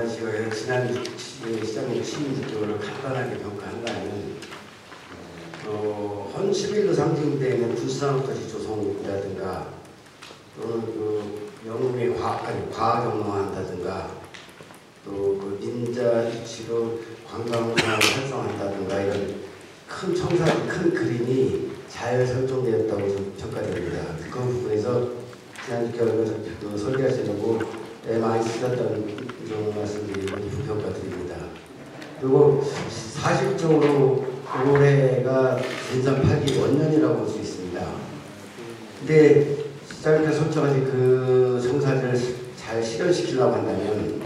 식으로 지난 시장님 취임식적으로 간단하게 평가한다면 헌시빌로 상징되는 군수산업도시 조성이라든가 또는 그 영웅의 과학 영농한다든가 또 그 민자 주치로 관광산업을 활성화한다든가 이런 큰 청사진, 큰 그림이 잘 설정되었다고 좀 평가됩니다. 그 부분에서 지난주에 설계하시려고 많이 쓰셨다는 이런 말씀드리고 평가드립니다. 그리고 사실적으로 올해가 인삼 8기 원년이라고 볼 수 있습니다. 근데 시장님께서 설정하신 그 청사진을 잘 실현시키려고 한다면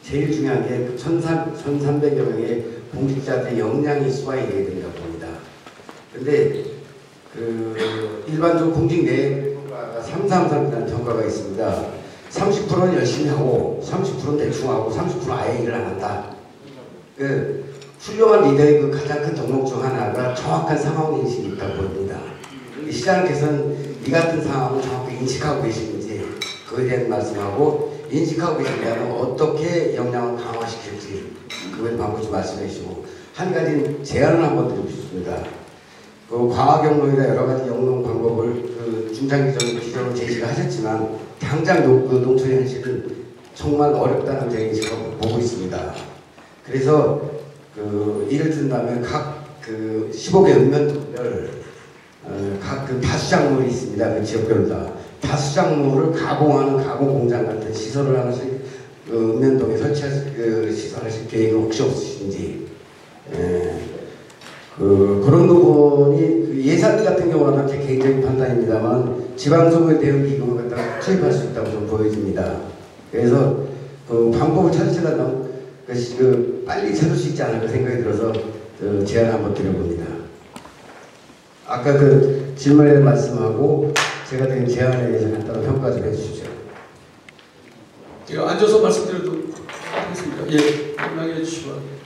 제일 중요한 게 1,300여 명의 공직자들의 역량이 수반이 돼야 된다고 봅니다. 근데 그 일반적으로 공직 내부가 333이라는 평가가 있습니다. 30%는 열심히 하고 30%는 대충 하고 30% 아예 일을 안 한다. 그 훌륭한 리더의 그 가장 큰 덕목 중 하나가 정확한 상황 인식이 있다고 봅니다. 시장님께서는 이 같은 상황을 정확히 인식하고 계시는지 그에 대한 말씀하고 인식하고 계신다면 어떻게 역량을 강화시킬지 그걸 방금 좀 말씀해 주시고 한 가지 제안을 한번 드리고 싶습니다. 그 과학영농이나 여러 가지 영농 방법을 그 중장기적인 기조로 제시를 하셨지만 당장 그 농촌의 현실은 정말 어렵다는 제 인식을 보고 있습니다. 그래서 그 예를 든다면 각 그 15개 읍면동별 각 그 다수작물이 있습니다. 그 지역별로 다 다수작물을 가공하는 가공 공장 같은 시설을 하나씩 그 읍면동에 설치할 시설하실 계획이 혹시 없으신지 그런 부분이 그 예산 같은 경우는 제 개인적인 판단입니다만 지방소득 대응 기금을 갖다가 투입할 수 있다고 좀 보여집니다. 그래서 그 방법을 찾으시려면 그 빨리 찾을 수 있지 않을까 생각이 들어서 제안 한번 드려봅니다. 아까 그 질문에 대한 말씀하고 제가 드린 제안에 대해서 간단한 평가 좀 해주십시오. 제가 앉아서 말씀드려도 하겠습니다. 예, 편하게 해주시기 바랍니다.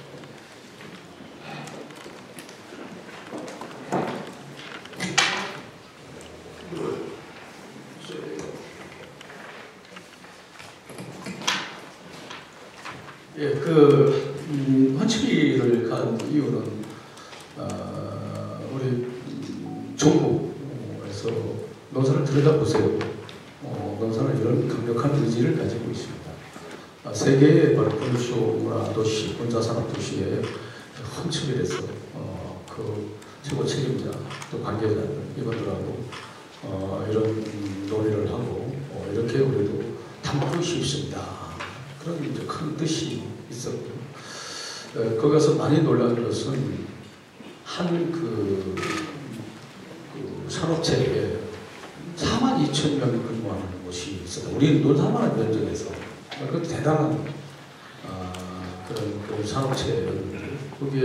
예, 헌치비를 간 이유는 우리 정부에서 농산을 들여다보세요. 농산은 이런 강력한 의지를 가지고 있습니다. 세계의 군수 문화 도시, 군사산업 도시에 헌치비에서 그 최고 책임자 또 관계자 이분들하고 이런 논의를 하고 이렇게 우리도 담고 싶습니다. 그런 이제 큰 뜻이 있었고 거기서 많이 놀란 것은 한 그 산업체에 42,000명이 근무하는 곳이 있었다. 우리 노담하는 면적에서 그 대단한 그런 그 산업체였는데 거기에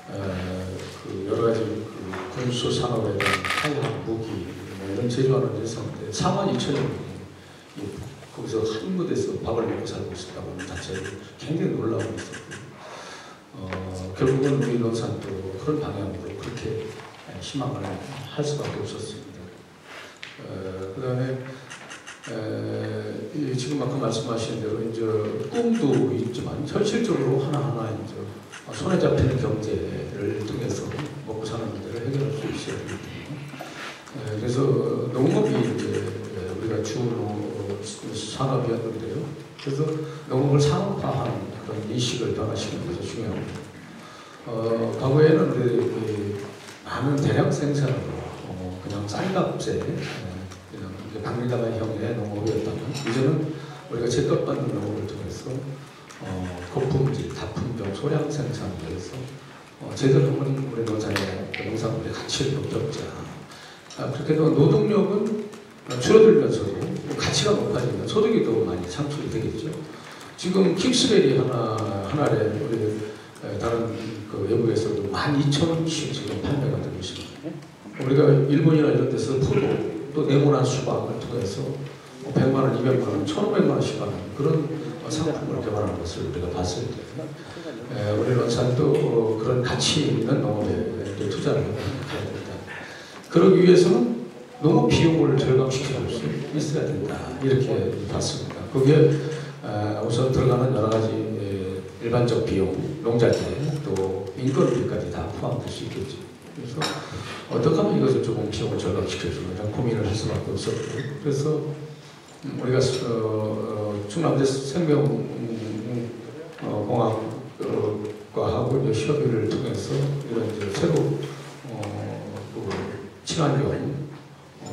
그 여러 가지 그 군수 산업에 대한 화약 무기 이런 제조하는 데 있었는데 42,000명이 거기서 한 곳에서 밥을 먹고 살고 있었다고 하는 자체를 굉장히 놀라고 있었고 결국은 우리 농산도 그런 방향으로 그렇게 희망을 할 수밖에 없었습니다. 그 다음에 지금 아까 말씀하신 대로 이제 꿈도 있지만 현실적으로 하나하나 이제 손에 잡히는 경제를 통해서 먹고 사는 문제를 해결할 수 있어야 되거든요. 그래서 농업이 이제 우리가 주 산업이었는데요. 그래서 농업을 산업화하는 그런 인식을 변화시키는 것이 중요합니다. 과거에는 우리 많은 대량 생산으로 그냥 쌀값에 그냥 박리다발형의 농업이었다면 이제는 우리가 제값받는 농업을 통해서 고품질, 다품종, 소량 생산을 해서 제대로 우리 농산물의 가치를 높였자. 그렇게 해서 노동력은 줄어들면서도 가치가 높아지면 소득이 더 많이 창출이 되겠죠. 지금 킹스베리 하나에 우리 다른 그 외국에서도 12,000원씩 지금 판매가 되고 있습니다. 우리가 일본이나 이런 데서 포도 또 네모난 수박을 통해서 100만 원, 200만 원, 1,500만 원씩 하는 그런 상품을 개발하는 것을 우리가 봤을 때 우리 농산도 그런 가치 있는 농업에 투자를 해야 됩니다. 그러기 위해서는 농업 비용을 절감시킬 수 있어야 된다 이렇게 봤습니다. 거기에 우선 들어가는 여러 가지 일반적 비용, 농자재, 또 인건비까지 다 포함될 수 있겠죠. 그래서 어떻게 하면 이것을 조금 비용을 절감시켜주는 이런 고민을 할 수밖에 없었고, 그래서 우리가 충남대 생명공학과하고 협의를 통해서 이런 이제 새로 친환경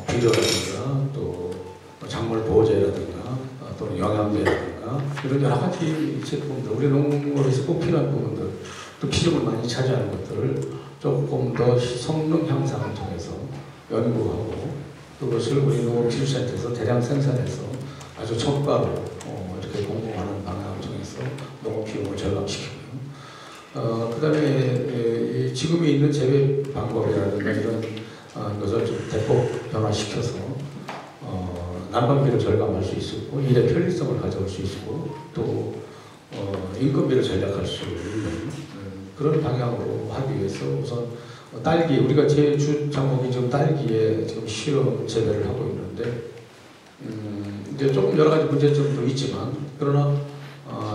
비료라든가 또 작물 보호제라든가 또는 영양제라든가 이런 여러 가지 제품들, 우리 농업에서 꼭 필요한 부분들, 또 비중을 많이 차지하는 것들을 조금 더 성능 향상을 통해서 연구하고 또 그것을 우리 농업기술센터에서 대량 생산해서 아주 첨가로 이렇게 공급하는 방향을 통해서 농업 비용을 절감시키고요. 그 다음에 지금이 있는 재배 방법이라든가 이런 것을 좀 대폭 변화시켜서 난방비를 절감할 수 있고 일의 편리성을 가져올 수 있고 또 인건비를 절약할 수 있는 그런 방향으로 하기 위해서 우선 딸기, 우리가 제주 작목이 지금 딸기에 지금 실험 재배를 하고 있는데 이제 조금 여러 가지 문제점도 있지만 그러나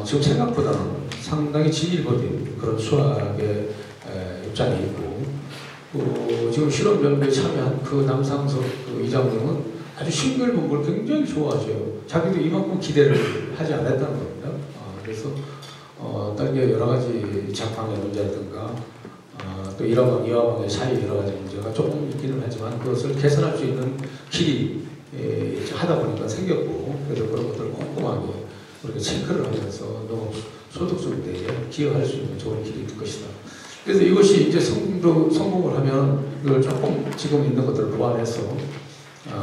지금 생각보다는 상당히 질거린 그런 수학의 입장이 있고 지금 실험 연구에 참여한 그 남상석 그 이장님은 아주 싱글벙글 굉장히 좋아하셔요. 자기도 이만큼 기대를 하지 않았다는 겁니다. 그래서 딸기의 여러 가지 작황의 문제라든가 또 이화방의 사이 여러 가지 문제가 조금 있기는 하지만 그것을 개선할 수 있는 길이 하다 보니까 생겼고, 그래서 그런 것들을 꼼꼼하게 우리가 체크를 하면서 농업 소득 증대에 기여할 수 있는 좋은 길이 될 것이다. 그래서 이것이 이제 성공을 하면 이걸 조금 지금 있는 것들을 보완해서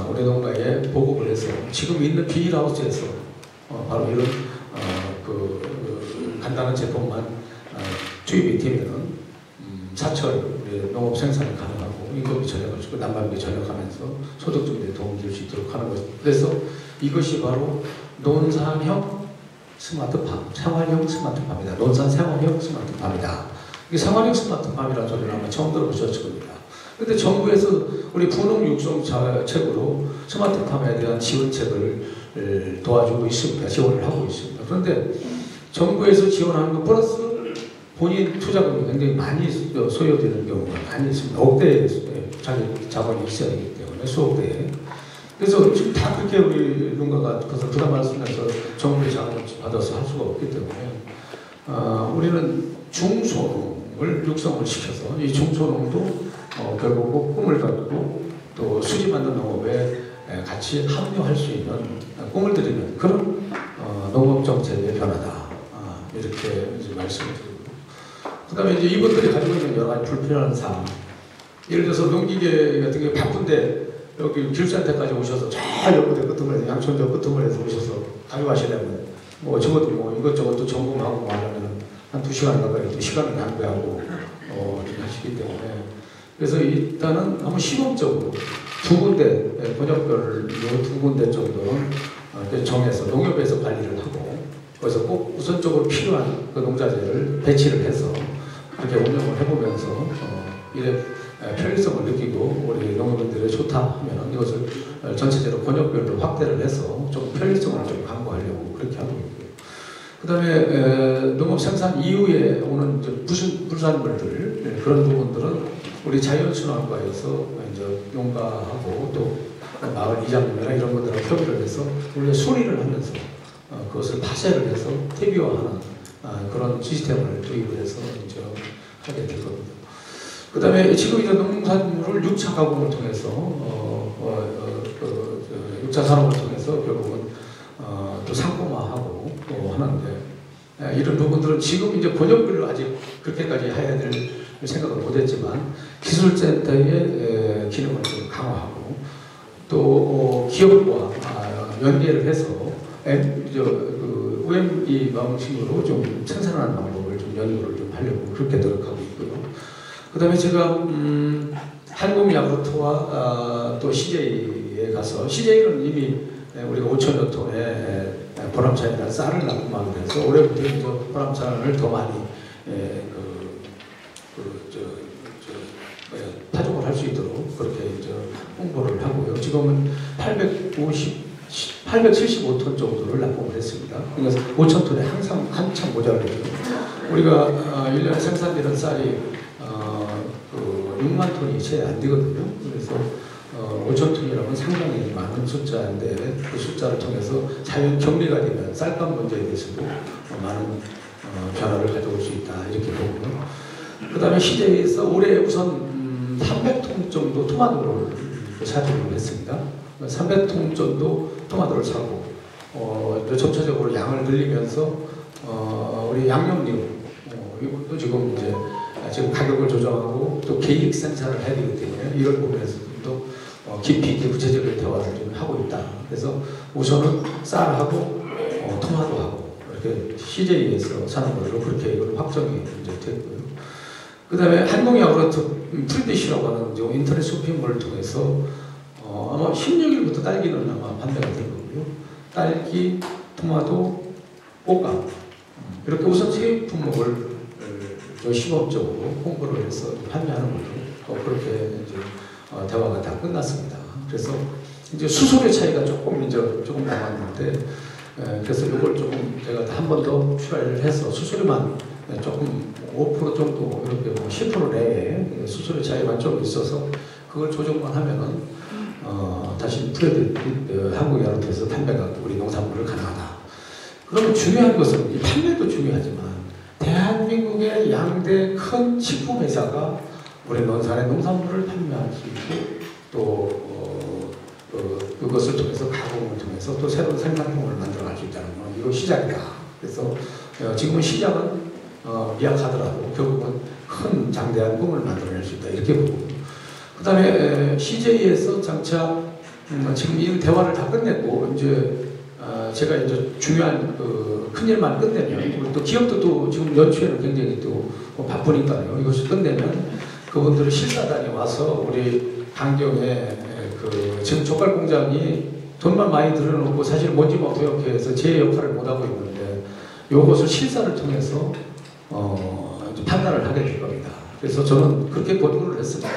우리 농가에 보급을 해서 지금 있는 비닐하우스에서 바로 이런 간단한 제품만 투입이 되면은 사철 농업 생산이 가능하고 인건비 절약을 주고 난방비 절약하면서 소득 증대에 도움이 될 수 있도록 하는 것. 그래서 이것이 바로 논산형 스마트팜, 생활형 스마트팜이다. 논산 생활형 스마트팜이다. 이게 생활형 스마트팜이라는 소리를 아마 처음 들어보셨을 겁니다. 그런데 정부에서 우리 분홍 육성 책으로 스마트팜에 대한 지원책을 도와주고 있습니다. 지원을 하고 있습니다. 그런데 정부에서 지원하는 것 플러스 본인 투자금이 굉장히 많이 소요되는 경우가 많이 있습니다. 억대의 자기 자본이 있어야 하기 때문에 수억대에. 그래서 지금 다 그렇게 우리 농가가 그것을 부담할 수 있어서 정부의 자금을 받아서 할 수가 없기 때문에 우리는 중소농을 육성을 시켜서 이 중소농도 결국 꿈을 가지고 또 수지 만든 농업에 같이 합류할 수 있는 꿈을 드리는 그런 농업 정책의 변화다. 이렇게 이제 말씀을 드립니다. 그 다음에 이제 이분들이 가지고 있는 여러 가지 불편한 사항. 예를 들어서 농기계 같은 게 바쁜데 여기 길산대까지 오셔서 저 옆구리 끄트머리에서 양천저 끄트머리에서 오셔서 가져가시려면 뭐 적어도 뭐 이것저것 점검하고 뭐 하려면 한 2시간 가까이 또 시간을 낭비하고 하시기 때문에 그래서 일단은 한번 시범적으로 두 군데 번역별 두 군데 정도는 정해서 농협에서 관리를 하고 그래서 꼭 우선적으로 필요한 그 농자재를 배치를 해서 그렇게 운영을 해보면서 이래 편리성을 느끼고 우리 농업인들이 좋다 하면 이것을 전체적으로 번역별로 확대를 해서 좀 편리성을 좀 강구하려고 그렇게 하고 있고요. 그 다음에 농업 생산 이후에 오는 부산물들 그런 부분들은 우리 자연순환과에서 이제 농가하고 또 마을 이장님이나 이런 분들하고 협의를 해서 우리가 수리를 하면서 그것을 파쇄를 해서 퇴비화하는 그런 시스템을 도입을 해서 이제 하게 될 겁니다. 그 다음에 지금 이제 농산물을 6차 가공을 통해서 6차 산업을 통해서 결국은 또 상품화하고 또 하는데 이런 부분들은 지금 이제 번역별로 아직 그렇게까지 해야 될 생각을 못했지만 기술센터의 기능을 좀 강화하고 또 기업과 연계를 해서 OME 방식으로 좀 생산하는 방법을 좀 연구를 좀 하려고 그렇게 노력하고 있고요. 그 다음에 제가 한국야구르트와 또 CJ에 가서 CJ는 이미 우리가 5천여 톤의 보람찬이라는 쌀을 납품하게 돼서 올해부터 이제 보람찬을 더 많이 파종을 할 수 있도록 그렇게 이제 홍보를 하고요. 지금은 850 875톤 정도를 납품을 했습니다. 그러니까 5,000톤에 항상 한참 모자라죠. 우리가 1년에 생산되는 쌀이 6만 톤이 채 안 되거든요. 그래서 5,000톤이라면 상당히 많은 숫자인데 그 숫자를 통해서 자연 격리가 되면 쌀값 문제에 대해서도 많은 변화를 가져올 수 있다 이렇게 보고요. 그 다음에 시제에서 올해 우선 300톤 정도 토마토를 사주를 했습니다. 300톤 정도 토마토를 사고 점차적으로 양을 늘리면서 우리 양념류 이것도 지금 이제 가격을 조정하고 또 계획 생산을 해야 되기 때문에 이걸 보면서 또 깊이 있게 구체적인 대화를 좀 하고 있다. 그래서 우선은 쌀하고 토마토하고 이렇게 CJ에서 사는 걸로 그렇게 이걸 확정이 이제 됐고요. 그 다음에 한국야구르트 프리디시라고 하는 인터넷 쇼핑몰을 통해서 아마 16일부터 딸기는 아마 판매가 될 거고요. 딸기, 토마토, 꽃감 이렇게 우선 세 품목을 시범적으로 홍보를 해서 판매하는 걸로 그렇게 이제 대화가 다 끝났습니다. 그래서 이제 수수료 차이가 조금 남았는데 그래서 이걸 조금 제가 한 번 더 추가를 해서 수수료만 조금 5% 정도 이렇게 10% 내에 수수료 차이만 좀 있어서 그걸 조정만 하면은 다시 한국야구르트에서 판매가 우리 농산물을 가능하다. 그러면 중요한 것은 이 판매도 중요하지만 대한민국의 양대 큰 식품 회사가 우리 논산의 농산물을 판매할 수 있고 또 그것을 통해서 가공을 통해서 또 새로운 생산품을 만들어갈 수 있다는 건 이거 시작이다. 그래서 지금은 시작은 미약하더라도 결국은 큰 장대한 꿈을 만들어낼 수 있다 이렇게 보고 그 다음에 CJ에서 장차 지금 이 대화를 다 끝냈고 이제 제가 이제 중요한 큰 일만 끝내면 또 기업도 지금 연초에는 굉장히 또 바쁘니까요. 이것을 끝내면 그분들은 실사단이 와서 우리 강경에 지금 족발 공장이 돈만 많이 들여놓고 사실 뭔지만 부역해서 제 역할을 못하고 있는데 이것을 실사를 통해서 판단을 하게 될 겁니다. 그래서 저는 그렇게 보도를 했습니다.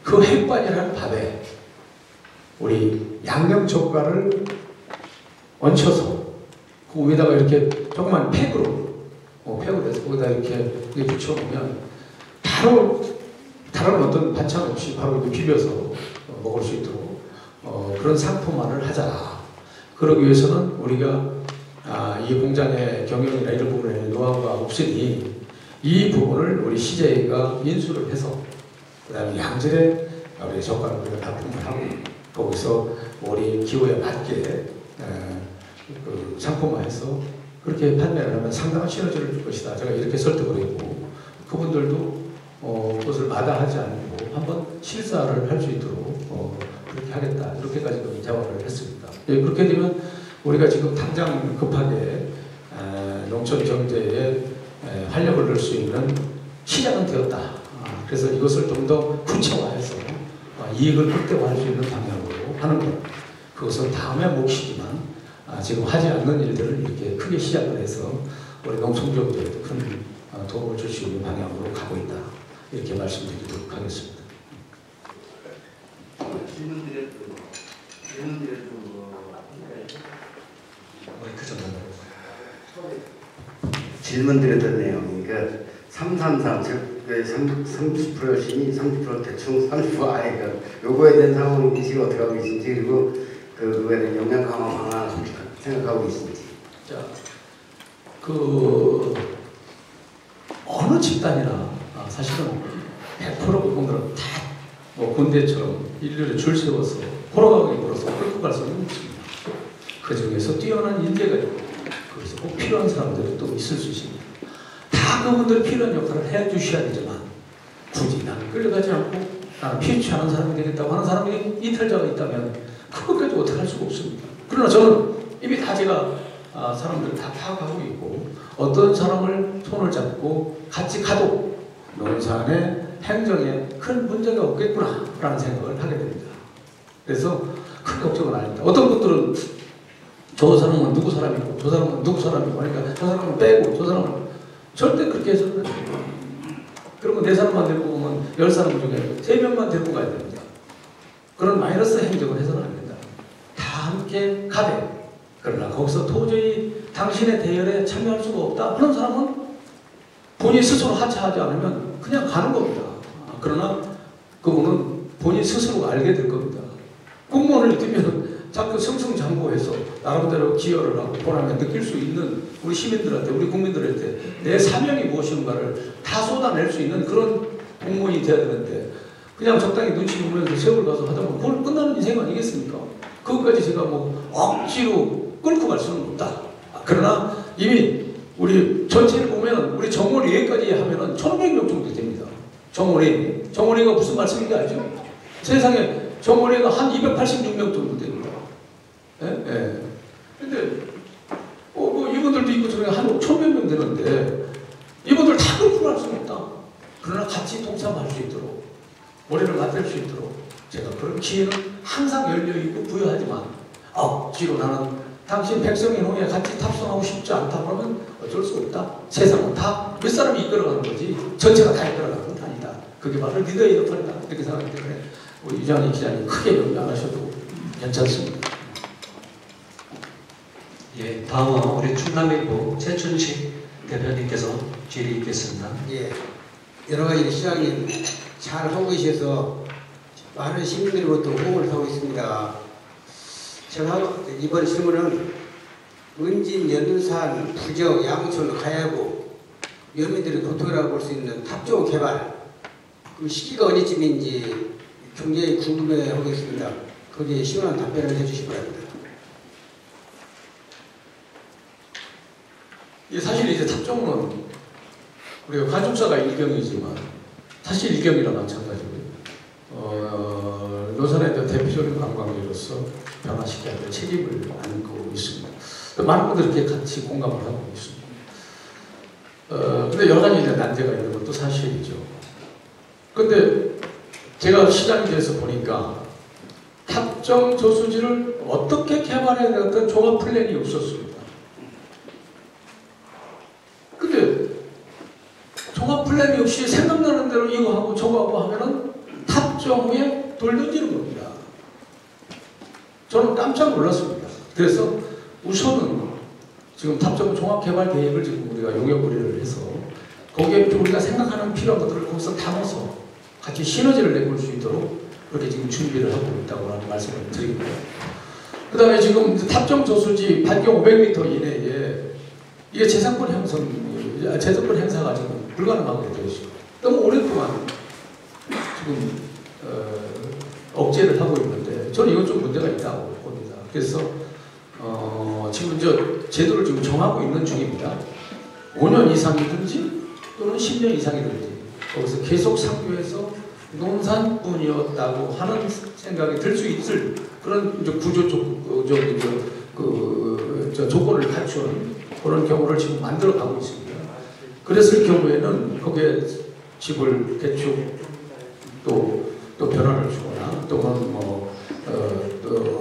그 햇반이라는 밥에 우리 양념 족발을 얹혀서 그 위에다가 이렇게 조그만 팩으로 해서 거기다 이렇게 붙여놓으면 바로 다른 어떤 반찬 없이 바로 이렇게 비벼서 먹을 수 있도록 그런 상품화를 하자. 그러기 위해서는 우리가 이 공장의 경영이나 이런 부분에 노하우가 없으니 이 부분을 우리 CJ가 인수를 해서 그 다음에 양질의 우리 젓갈을 우리가 납품을 하고 거기서 우리 기호에 맞게 상품화해서 그렇게 판매를 하면 상당한 시너지를 줄 것이다. 제가 이렇게 설득을 했고 그분들도 그것을 마다하지 않고 한번 실사를 할 수 있도록 그렇게 하겠다. 이렇게까지 대화를 했습니다. 예, 그렇게 되면 우리가 지금 당장 급하게 농촌 경제에 활력을 넣을 수 있는 시작은 되었다. 그래서 이것을 좀 더 구체화해서 이익을 극대화할 수 있는 방향으로 하는 것. 그것은 다음의 몫이지만 지금 하지 않는 일들을 이렇게 크게 시작을 해서 우리 농촌 경제에도 큰 도움을 줄 수 있는 방향으로 가고 있다. 이렇게 말씀드리도록 하겠습니다. 질문드렸던 내용이 333, 즉 30% 열심히, 30% 대충, 30% 아예 요거에 대한 상황 인식을 어떻게 하고 계신지 그리고 그거에 대한 역량 강화 방안 생각하고 계신지. 자, 어느 집단이나 사실은 100% 그분들은 다 군대처럼 일일이 줄 세워서 호러가게 걸어서 끌고 갈 수는 없습니다. 그 중에서 뛰어난 인재가 있고 그래서 꼭 필요한 사람들이 또 있을 수 있습니다. 다 그분들이 필요한 역할을 해주셔야 되지만 굳이 나는 끌려가지 않고 나는 피치 않은 사람이 되겠다고 하는 사람이 이탈자가 있다면 그것까지 어떻게 할 수가 없습니다. 그러나 저는 이미 다 제가 사람들을 다 파악하고 있고 어떤 사람을 손을 잡고 같이 가도 농산의 행정에 큰 문제가 없겠구나 라는 생각을 하게 됩니다. 그래서 큰 걱정은 아닙니다. 어떤 분들은 저 사람은 누구 사람이고 저 사람은 누구 사람이고 그러니까 저 사람은 빼고 저 사람은 절대 그렇게 해서는 안 됩니다. 그리고 4사람만 데리고 오면 10사람 중에 3명만 데리고 가야 됩니다. 그런 마이너스 행정을 해서는 안 된다. 다 함께 가되 그러나 거기서 도저히 당신의 대열에 참여할 수가 없다 하는 사람은 본인 스스로 하차하지 않으면 그냥 가는 겁니다. 그러나 그분은 본인 스스로 알게 될 겁니다. 공무원을 뛰면 자꾸 승승장구해서 나름대로 기여를 하고 보람을 느낄 수 있는 우리 시민들한테 우리 국민들한테 내 사명이 무엇인가를 다 쏟아낼 수 있는 그런 공무원이 돼야 되는데 그냥 적당히 눈치 보면서 세월 가서 하다 보면 그걸 끝나는 인생 아니겠습니까? 그것까지 제가 뭐 억지로 끌고 갈 수는 없다. 그러나 이미 우리 전체를 보면 우리 정원위에까지 하면은 1,500명 정도 됩니다. 정원위가 무슨 말씀인지 알죠? 세상에 정원위가 한 286명 정도 됩니다. 예? 예. 근데 뭐 이분들도 있고 저게 한 1,000명 되는데 이분들 다 끌고 갈 수는 없다. 그러나 같이 동참할 수 있도록 머리를 맞댈 수 있도록 제가 그런 기회는 항상 열려있고 부여하지만 뒤로 나는 당신 백성의 홍에 같이 탑승하고 싶지 않다 그러면 어쩔 수 없다. 세상은 다 몇 사람이 이끌어가는 거지 전체가 다 이끌어가는 건 아니다. 그게 바로 리더의 역할이다. 이렇게 생각하기 때문에 우리 유장희 기자님 크게 염려 안 하셔도 괜찮습니다. 예, 다음은 우리 충남일보 최춘식 대표님께서 질의 있겠습니다. 예, 여러 가지 시장님 잘 하고 계셔서 많은 시민들로부터 호응을 하고 있습니다. 제가 이번 질문은 은진, 연산, 부정, 양천, 가야구 면민들의 고통이라고 볼 수 있는 탑종 개발 그 시기가 언제쯤인지 굉장히 궁금해 하겠습니다. 거기에 시원한 답변을 해주시기 바랍니다. 사실 이제 탑종은 우리가 관중사가 일경이지만 사실 일경이랑 마찬가지고요. 노선의 대표적인 관광지로서 변화시켜야 될 책임을 안고 있습니다. 많은 분들이 이렇게 같이 공감을 하고 있습니다. 근데 여러 가지 이제 난제가 있는 것도 사실이죠. 근데 제가 시장에 대해서 보니까 탑정 저수지를 어떻게 개발해야 되는 종합 플랜이 없었습니다. 근데 종합 플랜이 없이 생각나는 대로 이거 하고 저거 하고 하면은 탑정 후에 돌 던지는 겁니다. 저는 깜짝 놀랐습니다. 그래서 우선은 지금 탑정 종합개발 계획을 지금 우리가 용역거리를 해서 거기에 우리가 생각하는 필요한 것들을 거기서 담아서 같이 시너지를 내볼 수 있도록 그렇게 지금 준비를 하고 있다고 하는 말씀을 드립니다. 그 다음에 지금 탑정 저수지 반경 500m 이내에 이게 재산권 행사가 지금 불가능하게 되어 있습니다. 너무 오랫동안 지금 억제를 하고 있는데 저는 이건 좀 문제가 있다고 봅니다. 그래서 지금 제도를 지금 정하고 있는 중입니다. 5년 이상이든지 또는 10년 이상이든지 거기서 계속 상교해서 논산뿐이었다고 하는 생각이 들 수 있을 그런 조건을 갖추는 그런 경우를 지금 만들어 가고 있습니다. 그랬을 경우에는 거기에 집을 개축 또 변화를 주거나 또는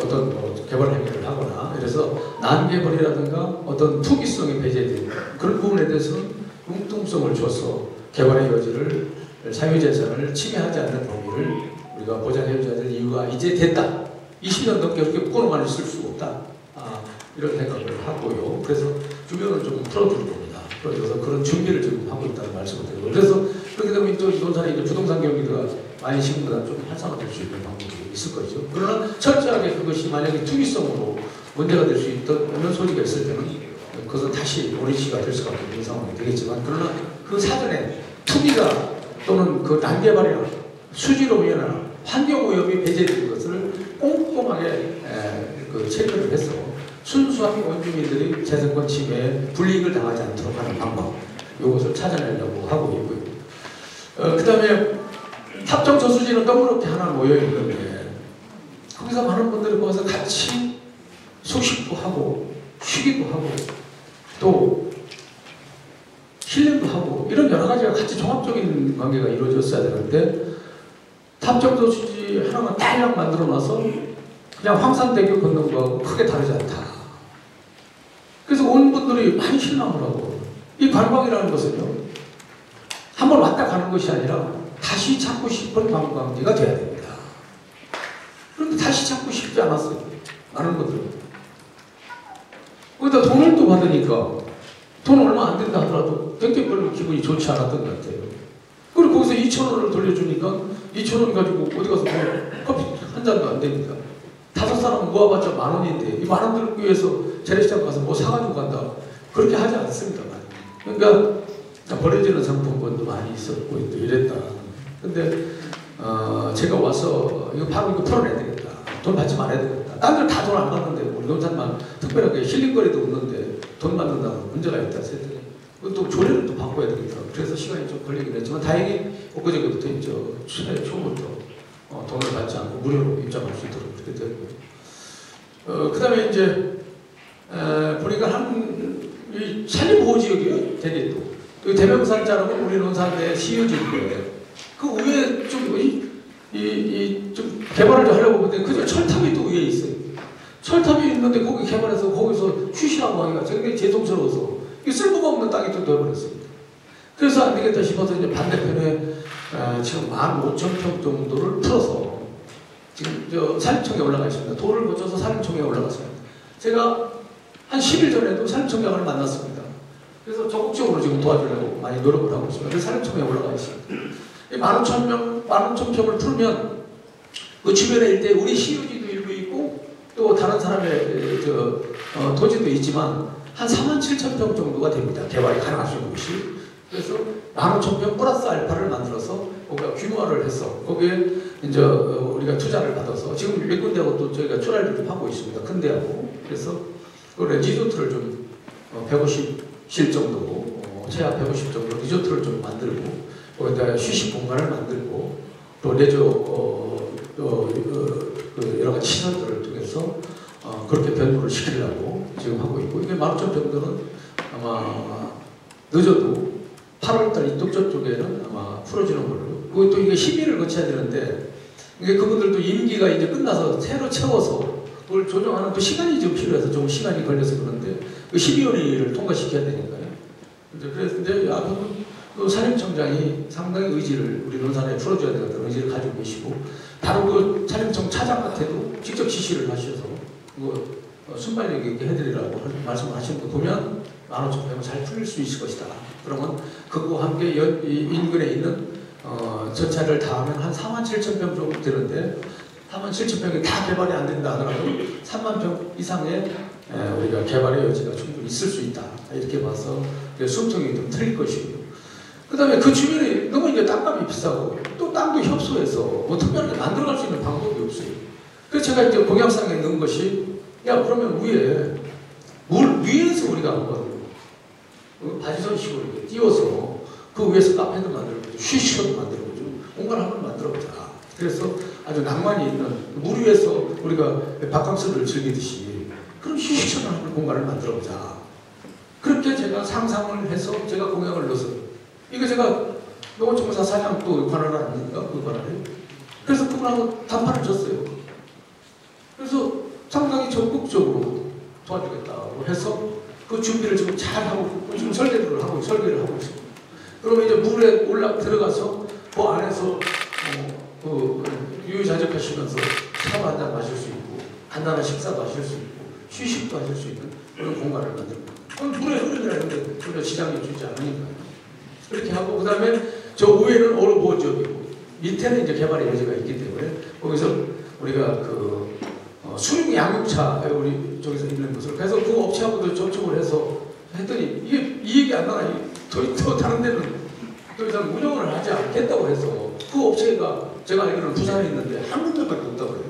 어떤 개발 행위를 하거나 그래서 난개발이라든가 어떤 투기성이 배제된 그런 부분에 대해서는 융통성을 줘서 개발의 여지를 사유재산을 침해하지 않는 범위를 우리가 보장해줘야 될 이유가 이제 됐다. 20년 넘게 그렇게 묶어놓고만 있을 수 없다. 이런 생각을 하고요. 그래서 주변을 좀 풀어줄 겁니다. 그래서 그런 준비를 지금 하고 있다는 말씀을 드리고 그래서 그렇게 되면 또 이동산에 이제 부동산 경기가 많이 시민보다 좀 활성화될 수 있는 방법이 있을 거죠. 그러나 철저하게 그것이 만약에 투기성으로 문제가 될 수 있는 소리가 있을 때는 그것은 다시 오리시가 될 수밖에 없는 상황이 되겠지만 그러나 그 사전에 투기가 또는 그 난개발이나 수지로이나 환경오염이 배제된 것을 꼼꼼하게 체크를 해서 순수한 원주민들이 재산권 침해에 불이익을 당하지 않도록 하는 방법 이것을 찾아내려고 하고 있고요. 그 다음에 탑정 저수지는 너무렇게 하나 모여 있는데 거기서 많은 분들이 거기서 같이 숙식도 하고 쉬기도 하고 또 힐링도 하고 이런 여러 가지가 같이 종합적인 관계가 이루어졌어야 되는데 탑정 저수지 하나만 딸랑 만들어 놔서 그냥 황산대교 걷는 거하고 크게 다르지 않다. 그래서 온 분들이 많이 실망을 하고 이 관광이라는 것은요 한번 왔다 가는 것이 아니라 다시 찾고 싶은 관광지가 돼야 됩니다. 그런데 다시 찾고 싶지 않았어요. 많은 분들은. 거기다 돈을 또 받으니까 돈 얼마 안 된다 하더라도 굉장히 별로 기분이 좋지 않았던 것 같아요. 그리고 거기서 2,000원을 돌려주니까 2,000원 가지고 어디 가서 커피 한 잔도 안 됩니다. 5사람 모아봤자 10,000원인데 이 10,000원을 위해서 재래시장 가서 뭐 사가지고 간다. 그렇게 하지 않습니다. 그러니까 버려지는 상품권도 많이 있었고 또 이랬다. 근데 제가 와서 이거 바로 이거 풀어내야 되겠다. 돈 받지 말아야 되겠다. 딴 데 다 돈 안 받는데 우리 농산만 특별하게 힐링거리도 없는데 돈 받는다고 문제가 있다 했더니 또 조례를 또 바꿔야 되겠다. 그래서 시간이 좀 걸리긴 했지만 다행히 엊그저께부터 이제 추회 초부터 돈을 받지 않고 무료로 입장할 수 있도록 그렇게 됐고요. 그 다음에 이제 보니까 이 산림보호지역이요. 되게 또 대명산자라고 우리 논산에 시효지인데 그 위에 좀 좀 개발을 좀 하려고 보는데 그저 철탑이 또 위에 있어요. 철탑이 있는데 거기 개발해서 거기서 휴식하고 하기가 굉장히 죄송스러워서 이 쓸모가 없는 땅이 또 되어버렸습니다. 그래서 안 되겠다 싶어서 이제 반대편에 지금 15,000평 정도를 풀어서 지금 저 산림청에 올라가 있습니다. 도를 거쳐서 산림청에 올라갔습니다. 제가 한 10일 전에도 산림청장을 만났습니다. 그래서 적극적으로 지금 도와주려고 많이 노력을 하고 있습니다. 그래서 산림청에 올라가 있습니다. 15,000평을 풀면 그 주변에 일대 우리 시유지도 일부 있고 또 다른 사람의 토지도 있지만 한 47,000평 정도가 됩니다. 개발이 가능할 수 있는 곳이. 그래서 15,000평 플러스 알파를 만들어서 거기가 규모화를 해서 거기에 이제 우리가 투자를 받아서 지금 몇 군데하고 또 저희가 출하를 좀 하고 있습니다. 큰 데하고. 그래서 그 리조트를 좀 150실 정도, 최하 150 정도 리조트를 좀 만들고 거기다 휴식 공간을 만들고 또 레저 여러 가지 시설들을 통해서 그렇게 변모를 시키려고 지금 하고 있고 이게 15,000평들은 아마 늦어도 8월달 이쪽 저쪽에는 아마 풀어지는 걸로. 그리고 또 이게 심의를 거쳐야 되는데 이게 그분들도 임기가 이제 끝나서 새로 채워서 그걸 조정하는 또 시간이 좀 필요해서 좀 시간이 걸려서 그런데 그 12월을 통과시켜야 되니까요. 그래서 이제 앞으로 그 산림청장이 상당히 의지를 우리 논산에 풀어줘야 되겠다는 의지를 가지고 계시고 다른 그 산림청 차장한테도 직접 지시를 하셔서 순발력 있게 해드리라고 말씀을 하시는 거 보면 15,000평은 잘 풀릴 수 있을 것이다. 그러면 그거와 함께 인근에 있는 전차를 다 하면 한 47,000평 정도 되는데 47,000평이 다 개발이 안 된다 하더라도 30,000평 이상의 우리가 개발의 여지가 충분히 있을 수 있다. 이렇게 봐서 숨통이 좀 틀릴 것이고요. 그 다음에 그 주변에 너무 이제 땅값이 비싸고 또 땅도 협소해서 뭐 특별하게 만들어갈 수 있는 방법이 없어요. 그래서 제가 이제 공약상에 넣은 것이 야 그러면 물 위에서 우리가 한번 바지선식으로 이렇게 띄워서 그 위에서 카페도 만들어보죠. 쉬쉬도 만들어보죠. 공간을 한번 만들어보자. 그래서 아주 낭만이 있는 물 위에서 우리가 바캉스를 즐기듯이 그런 휴식처럼 한번 공간을 만들어보자. 그렇게 제가 상상을 해서 제가 공약을 넣었어요. 이거 제가 농어촌공사 사장 또 관할 아닙니까? 그 관할에. 그래서 그분하고 담판을 줬어요. 그래서 상당히 적극적으로 도와주겠다고 해서 그 준비를 지금 잘 하고 지금 설계를 하고 있습니다. 그러면 이제 물에 들어가서 그 안에서 유유자적하시면서 차도 한잔 마실 수 있고 간단한 식사도 하실 수 있고 휴식도 하실 수 있는 그런 공간을 만듭니다. 물에 흐르기라는 게 전혀 지장이 주지 않으니까요. 그렇게 하고 그 다음에 저 위에는 어로보호 지역이고 밑에는 이제 개발의 여지가 있기 때문에 거기서 우리가 그 수륙 양육차 우리 저기서 있는 것을 그래서 그 업체하고도 접촉을 해서 했더니 이게 이익이 안 나가 또 다른 데는 더 이상 운영을 하지 않겠다고 해서 그 업체가 제가 알기로는 부산에 있는데 한 군데밖에 없다고 해요.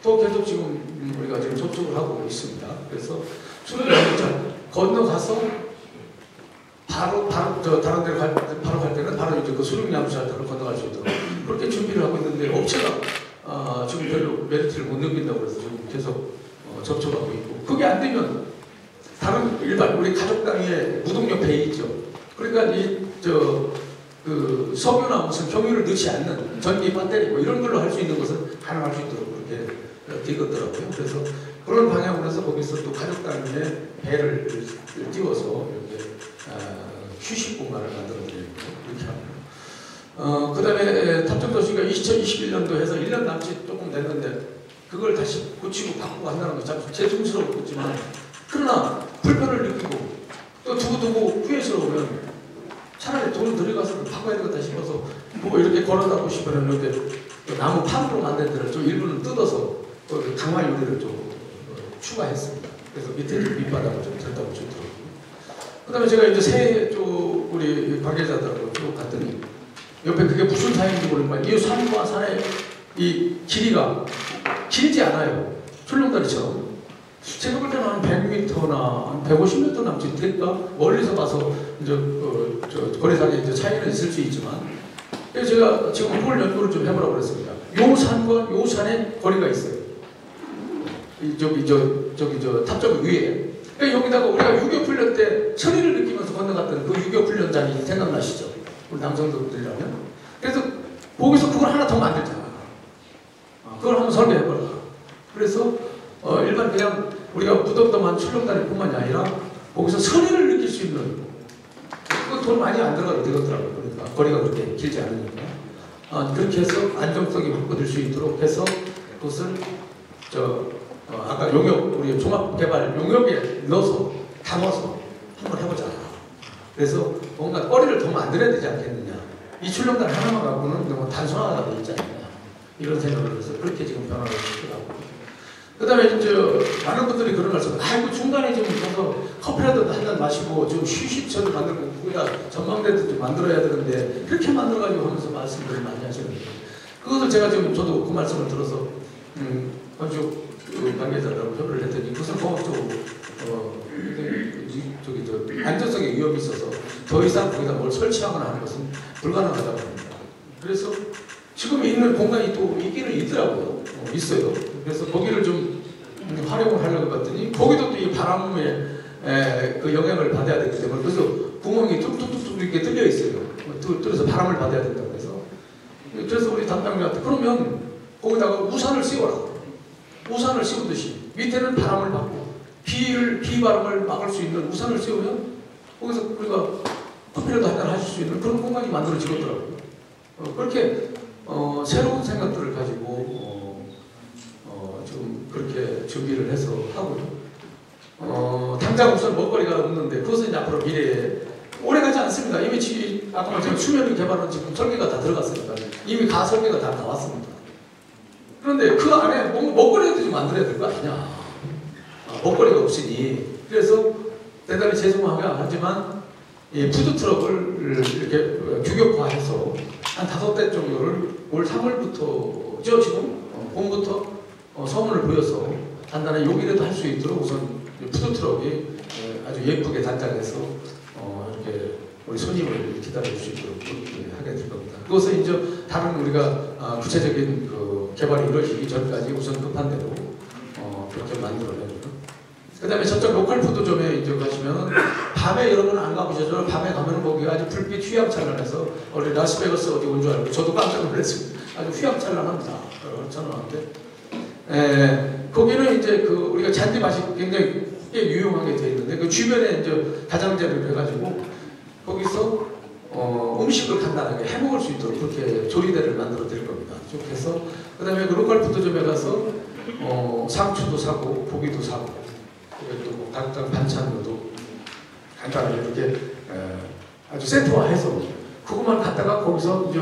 또 계속 지금 우리가 지금 접촉을 하고 있습니다. 그래서 수륙 양육차 건너가서 바로 다른 데로 바로 갈 때는 바로 이제 그 수륙 양육차를 건너갈 수 있도록 그렇게 준비를 하고 있는데 업체가 지금 별로 메리트를 못 느낀다고 해서 지금 계속 접촉하고 있고 그게 안 되면 다른 일반 우리 가족 단위의 무동 옆에 있죠. 그러니까 그 석유나 무슨 경유를 넣지 않는 전기 배터리 뭐 이런 걸로 할 수 있는 것은 가능할 수 있도록 그렇게 되겠더라고요. 그래서 그런 방향으로 해서 거기서 또 가족 단위의 배를 띄워서 이렇게 휴식 공간을 만들어 드리고 이렇게 합니다. 그 다음에 탑정도시가 2021년도 해서 1년 남짓 조금 됐는데 그걸 다시 고치고 바꾸고 한다는 건 참 죄송스럽겠지만 그러나 불편을 느끼고 또 두고두고 후회스러우면 차라리 돈을 들여가서 바꿔야 되겠다 싶어서 뭐 이렇게 걸어다고 싶으면 이렇게 나무 판으로 만든 데를 좀 일부는 뜯어서 강화 유리를 좀 추가했습니다. 그래서 밑에 좀 밑바닥을 좀 들다 붙였더라고요. 그 다음에 제가 이제 새해 쪽 우리 관계자들하고 쭉 갔더니 옆에 그게 무슨 사인지 모르지만 이 산과 산의 이 길이가 길지 않아요. 출렁다리처럼. 제가 볼 때는 한 100m나 한 150m 남짓 될까? 멀리서 봐서 이제 거리상에 이제 차이는 있을 수 있지만 그래서 제가 지금 그걸 연구를 좀 해보라고 그랬습니다. 요 산과 요 산의 거리가 있어요. 저기 저 탑쪽 위에. 그러니까 여기다가 우리가 유교 훈련 때 철의를 느끼면서 건너갔던 그 유교 훈련장이 생각나시죠? 우리 남성들이라면. 그래서 거기서 그걸 하나 더 만들자. 그걸 한번 설계해보라. 그래서 일반 그냥 우리가 무덤덤한 출렁다리뿐만이 아니라 거기서 선의를 느낄 수 있는 그 돈 많이 안 들어가도 되겠더라고요. 그러니까 거리가 그렇게 길지 않으니까 그렇게 해서 안정성이 확보될 수 있도록 해서 그것을 아까 용역 우리 종합개발 용역에 넣어서 담아서 한번 해보자. 그래서 뭔가 거리를 더 만들어야 되지 않겠느냐. 이 출렁다리 하나만 갖고는 너무 단순하다 보이지 않느냐. 이런 생각을 해서 그렇게 지금 변화를 시키더라고요. 그 다음에 이제 많은 분들이 그런 말씀을 아이고 중간에 좀 가서 커피라도 한잔 마시고 좀 휴식처를 만들고 거기다 전망대도 좀 만들어야 되는데 그렇게 만들어가지고 하면서 말씀들을 많이 하시는데 그것을 제가 지금 저도 그 말씀을 들어서 건축 관계자들하고 협의를 했더니 그것은 공학적으로 안전성에 위험이 있어서 더 이상 거기다 뭘 설치하거나 하는 것은 불가능하다고 합니다. 그래서 지금 있는 공간이 또 있기는 있더라고요. 있어요. 그래서 거기를 좀 활용을 하려고 했더니 거기도 또 이 바람의 그 영향을 받아야 되기 때문에 그래서 구멍이 뚝뚝뚝뚝 이렇게 뚫려 있어요. 뚫려서 바람을 받아야 된다고 해서 그래서 우리 담당자한테 그러면 거기다가 우산을 씌워라. 우산을 씌우듯이 밑에는 바람을 받고 비바람을 막을 수 있는 우산을 씌우면 거기서 우리가 커피라도 한잔 하실 수 있는 그런 공간이 만들어지겠더라고요. 그렇게 새로운 생각들을 가지고 좀 그렇게 준비를 해서 하고요. 당장 우선 먹거리가 없는데 그것은 이제 앞으로 미래에 오래가지 않습니다. 이미 아까 말씀드린 수면의 개발은 지금 설계가 다 들어갔으니까 이미 가설계가 다 나왔습니다. 그런데 그 안에 먹거리도 좀 만들어야 될 거 아니냐. 먹거리가 없으니 그래서 대단히 죄송하지만 이 푸드트럭을 이렇게 규격화해서 한 5대 정도를 올 3월부터죠 지금 봄부터 소문을 보여서 단단히 여기라도 할 수 있도록 우선 푸드트럭이 아주 예쁘게 단장해서 이렇게 우리 손님을 기다릴 수 있도록 그렇게 하게 될 겁니다. 그것은 이제 다른 우리가 구체적인 그 개발이 이루어지기 전까지 우선 급한 대로 그렇게 만들어내고 그 다음에 저쪽 로컬 푸드점에 이제 가시면 밤에 여러분 안 가보셨죠? 밤에 가면 거기가 아주 불빛 휘황찬란해서 우리 라스베가스 어디 온 줄 알고 저도 깜짝 놀랐습니다. 아주 휘황찬란합니다. 저는한테 거기는 이제 그 우리가 잔디밭이 굉장히 유용하게 되어 있는데 그 주변에 이제 가장자리를 해가지고 거기서 음식을 간단하게 해 먹을 수 있도록 그렇게 조리대를 만들어 드릴 겁니다. 쭉 해서 그 다음에 그 로컬 푸드점에 가서 상추도 사고 고기도 사고 또 뭐 각각 반찬도 간단하게 이렇게 아주 세트화해서 그것만 갖다가 거기서 이제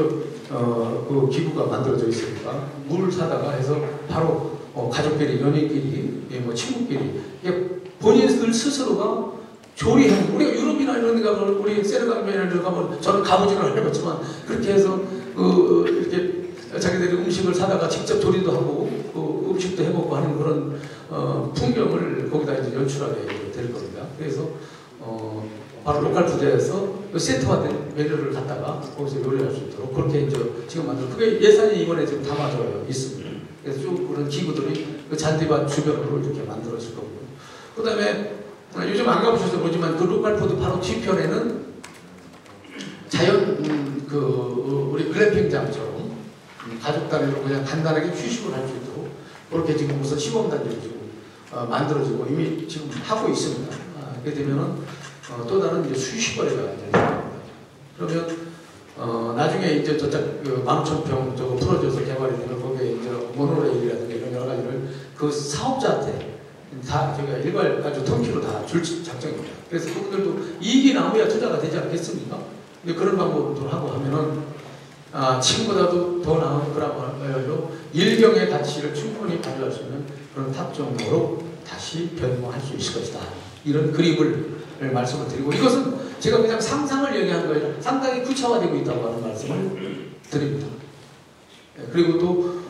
그 기구가 만들어져 있으니까 물 사다가 해서 바로 가족끼리 연인끼리 뭐 친구끼리 이게 본인들 스스로가 조리하는 우리가 유럽이나 이런 데 가면 우리 세르강면에 가면 저는 가보지는 않았지만 그렇게 해서 이렇게 자기들이 음식을 사다가 직접 조리도 하고 음식도 해먹고 하는 그런 풍경을 거기다 이제 연출하게 될 겁니다. 그래서 바로 로컬 푸드에서 세트화된 메뉴를 갖다가 거기서 요리할 수 있도록 그렇게 이제 지금 만들고 그게 예산이 이번에 지금 담아져 있습니다. 그래서 쭉 그런 기구들이 그 잔디밭 주변으로 이렇게 만들어질 거고요. 그 다음에 요즘 안 가보셔서 모르지만 그 로컬 푸드 바로 뒤편에는 자연 우리 글램핑장처럼 가족 단위로 그냥 간단하게 휴식을 할 수 있도록 그렇게 지금 우선 시범 단계로 지금 만들어지고 이미 지금 하고 있습니다. 그렇게 되면은 또 다른 이제 수식거리가 됩니다. 그러면 나중에 이제 저쪽 그 15,000평 저거 풀어줘서 개발이 되면 거기에 이제 모노레일이라든가 이런 여러 가지를 그 사업자한테 다 저희가 일괄 아주 통키로 다 줄 작정입니다. 그래서 그분들도 이익이 나오야 투자가 되지 않겠습니까? 근데 그런 방법도 하고 하면은 지금보다도 더 나은 거라고 일경의 가치를 충분히 가져갈 수 있는 그런 탑정으로 다시 변모할 수 있을 것이다. 이런 그림을 말씀을 드리고 이것은 제가 그냥 상상을 얘기한 거예요. 상당히 구체화되고 있다고 하는 말씀을 드립니다. 그리고 또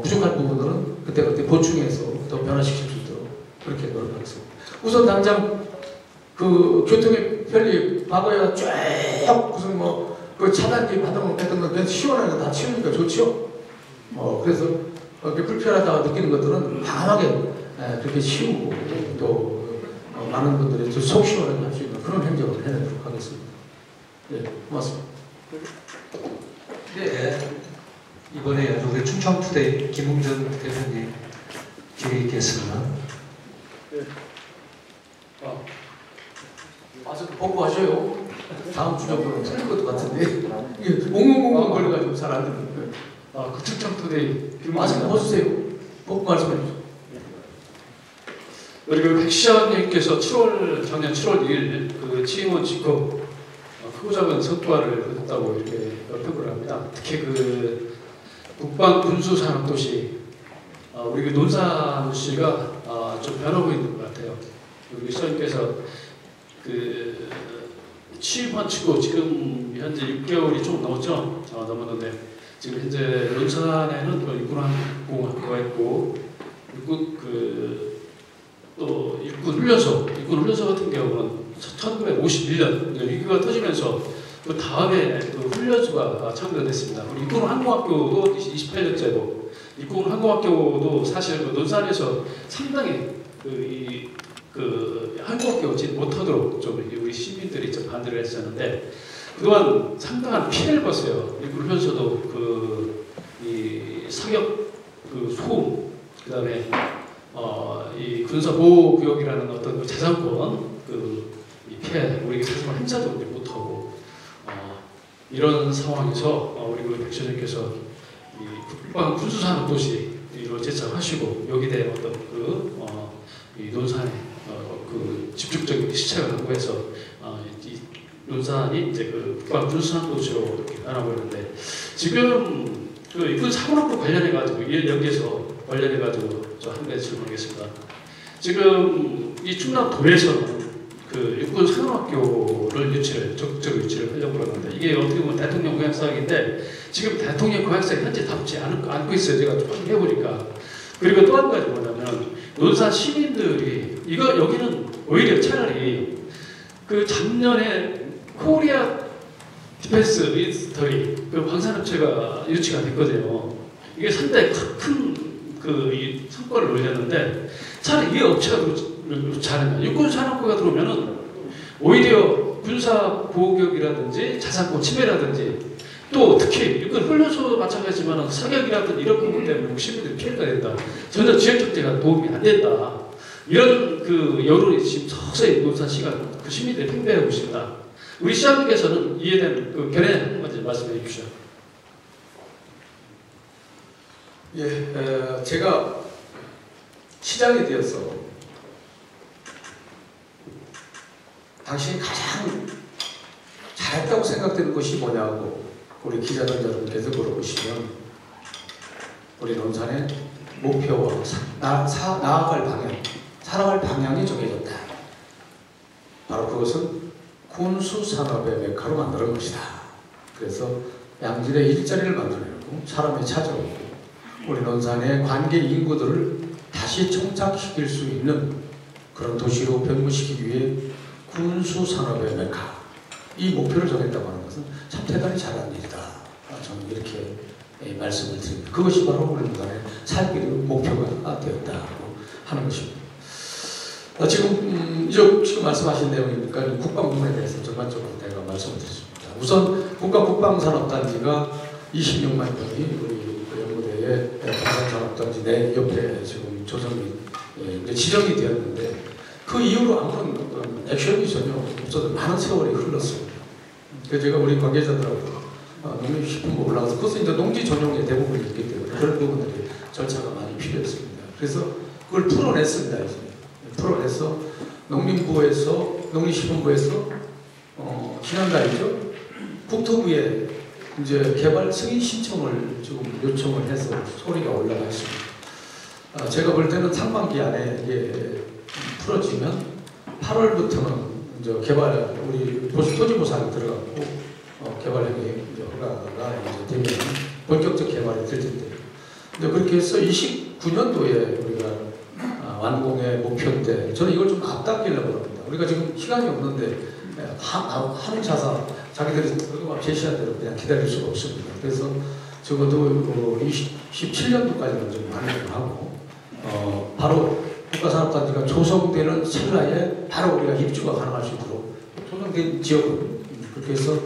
부족한 부분들은 그때그때 보충해서 더 변화시킬 수 있도록 그렇게 노력하겠습니다. 우선 당장 그 교통의 편리 과거에 쭉 무슨 그 차단기 받아놓은 했던 거 그냥 시원하게 다 치우니까 좋죠. 그래서 이렇게 불편하다고 느끼는 것들은 강하게 그렇게 치우고 또 많은 분들이 속 시원하게 할 수 있는 그런 행정을 해내도록 하겠습니다. 네, 고맙습니다. 네, 이번에 우리 충청투데이 김웅전 대표님 기회 있겠습니다. 네. 와서 복구하셔요. 다음 주 정도는 틀릴 것도 같은데 이게 웅웅웅웅 걸려가지고 잘 안 듣는 거예요. 그 충청투데이 마스크 벗으세요. 복구 말씀해 주세요. 우리 그 백시장님께서 작년 7월 2일 그 취임원 직후 크고 작은 성과를 거뒀다고 이렇게 평가를 합니다. 특히 그 국방군수산업도시 우리 그 논산시가 좀 변하고 있는 것 같아요. 우리 시장님께서 그 취임한 직후 지금 현재 6개월이 좀 넘었죠. 넘었는데 지금 현재 논산에는 육군항공학교가 있고 또 육군훈련소 같은 경우는 1951년 위기가 터지면서 그 다음에 그 훈련소가 창조가 됐습니다. 육군항공학교도 28년째고 육군항공학교도 사실 그 논산에서 상당히 그 항공학교 진 못하도록 좀 우리 시민들이 좀 반대를 했었는데 그동안 상당한 피해를 봤어요. 육군훈련소도 이 사격 소음 그다음에 이 군사보호구역이라는 어떤 그 재산권 이 피해 우리 자신을 행사도 못하고 이런 상황에서 우리 그 백시장님께서 이 국방 군수산업도시로 제창하시고 여기에 대한 어떤 이 논산의 그 집중적인 시책을 강구해서 이 논산이 이제 그 국방 군수산업도시로 이렇게 변하고 있는데 지금 그 육군 사관학교 관련해가지고 여기에서 관련해가지고 저 한 가지 질문하겠습니다. 지금 이 충남 도에서는 그 육군 사관학교를 적극적으로 유치를 하려고 그러는데 이게 어떻게 보면 대통령 고향사항인데 지금 대통령 고향사항이 현재 답지 않고 있어요. 제가 좀 해보니까. 그리고 또 한 가지 뭐냐면 논산 시민들이 여기는 오히려 차라리 그 작년에 코리아 디펜스 미니스터리 그 방산업체가 유치가 됐거든요. 이게 상당히 큰 이 성과를 올렸는데 차라리 이 업체가 잘하면 육군 산업부가 들어오면은 오히려 군사 보호격이라든지 자산권 침해라든지 또 특히 육군 훈련소도 마찬가지지만 사격이라든지 이런 부분 때문에 시민들이 피해가 된다. 전혀 지역 경제가 도움이 안 된다. 이런 그 여론이 지금 서서히 논산시가 그 시민들이 팽배하고 있습니다. 우리 시장님께서는 이에 대한 그 견해 한 가지 말씀해 주십시오. 예, 제가 시장이 되어서 당신이 가장 잘했다고 생각되는 것이 뭐냐고 우리 기자들 여러분께서 물어보시면 우리 논산의 목표와 나아갈 방향, 살아갈 방향이 정해졌다. 바로 그것은 군수산업의 메카로 만드는 것이다. 그래서 양질의 일자리를 만들어내고 사람이 찾아오고 우리 논산의 관계 인구들을 다시 정착시킬 수 있는 그런 도시로 변모시키기 위해 군수산업의 메카 이 목표를 정했다고 하는 것은 참 대단히 잘한 일이다. 저는 이렇게 말씀을 드립니다. 그것이 바로 우리 논산의 살기의 목표가 되었다고 하는 것입니다. 지금 말씀하신 내용이니까 국방 부분에 대해서 전반적으로 내가 말씀을 드렸습니다. 우선 국가국방산업단지가 26만 명이 우리 연구대의 방산산업단지 내 옆에 지금 조성이 지정이 되었는데 그 이후로 아무런 액션이 전혀 없어도 많은 세월이 흘렀습니다. 그래서 제가 우리 관계자들하고 농림식품부 올라가서 그것은 이제 농지 전용의 대부분이 있기 때문에 그런 부분들이 절차가 많이 필요했습니다. 그래서 그걸 풀어냈습니다. 이제 풀어내서 농림식품부에서 지난달이죠. 국토부에 이제 개발 승인 신청을 지금 요청을 해서 소리가 올라가 있습니다. 제가 볼 때는 상반기 안에 이게 풀어지면 8월부터는 이제 개발 우리 토지보상이 들어갔고 개발행위 이제 허가가 이제 되면 본격적 개발이 될 텐데. 근데 그렇게 해서 29년도에 우리가 완공의 목표인데 저는 이걸 좀 앞당기려고 합니다. 우리가 지금 시간이 없는데 한 자사 자기들이 그동안 제시한 대로 그냥 기다릴 수가 없습니다. 그래서 적어도 27년도까지는 좀 완공을 하고 바로 국가산업단지가 조성되는 찰나에 바로 우리가 입주가 가능할 수 있도록 조성된 지역은 그렇게 해서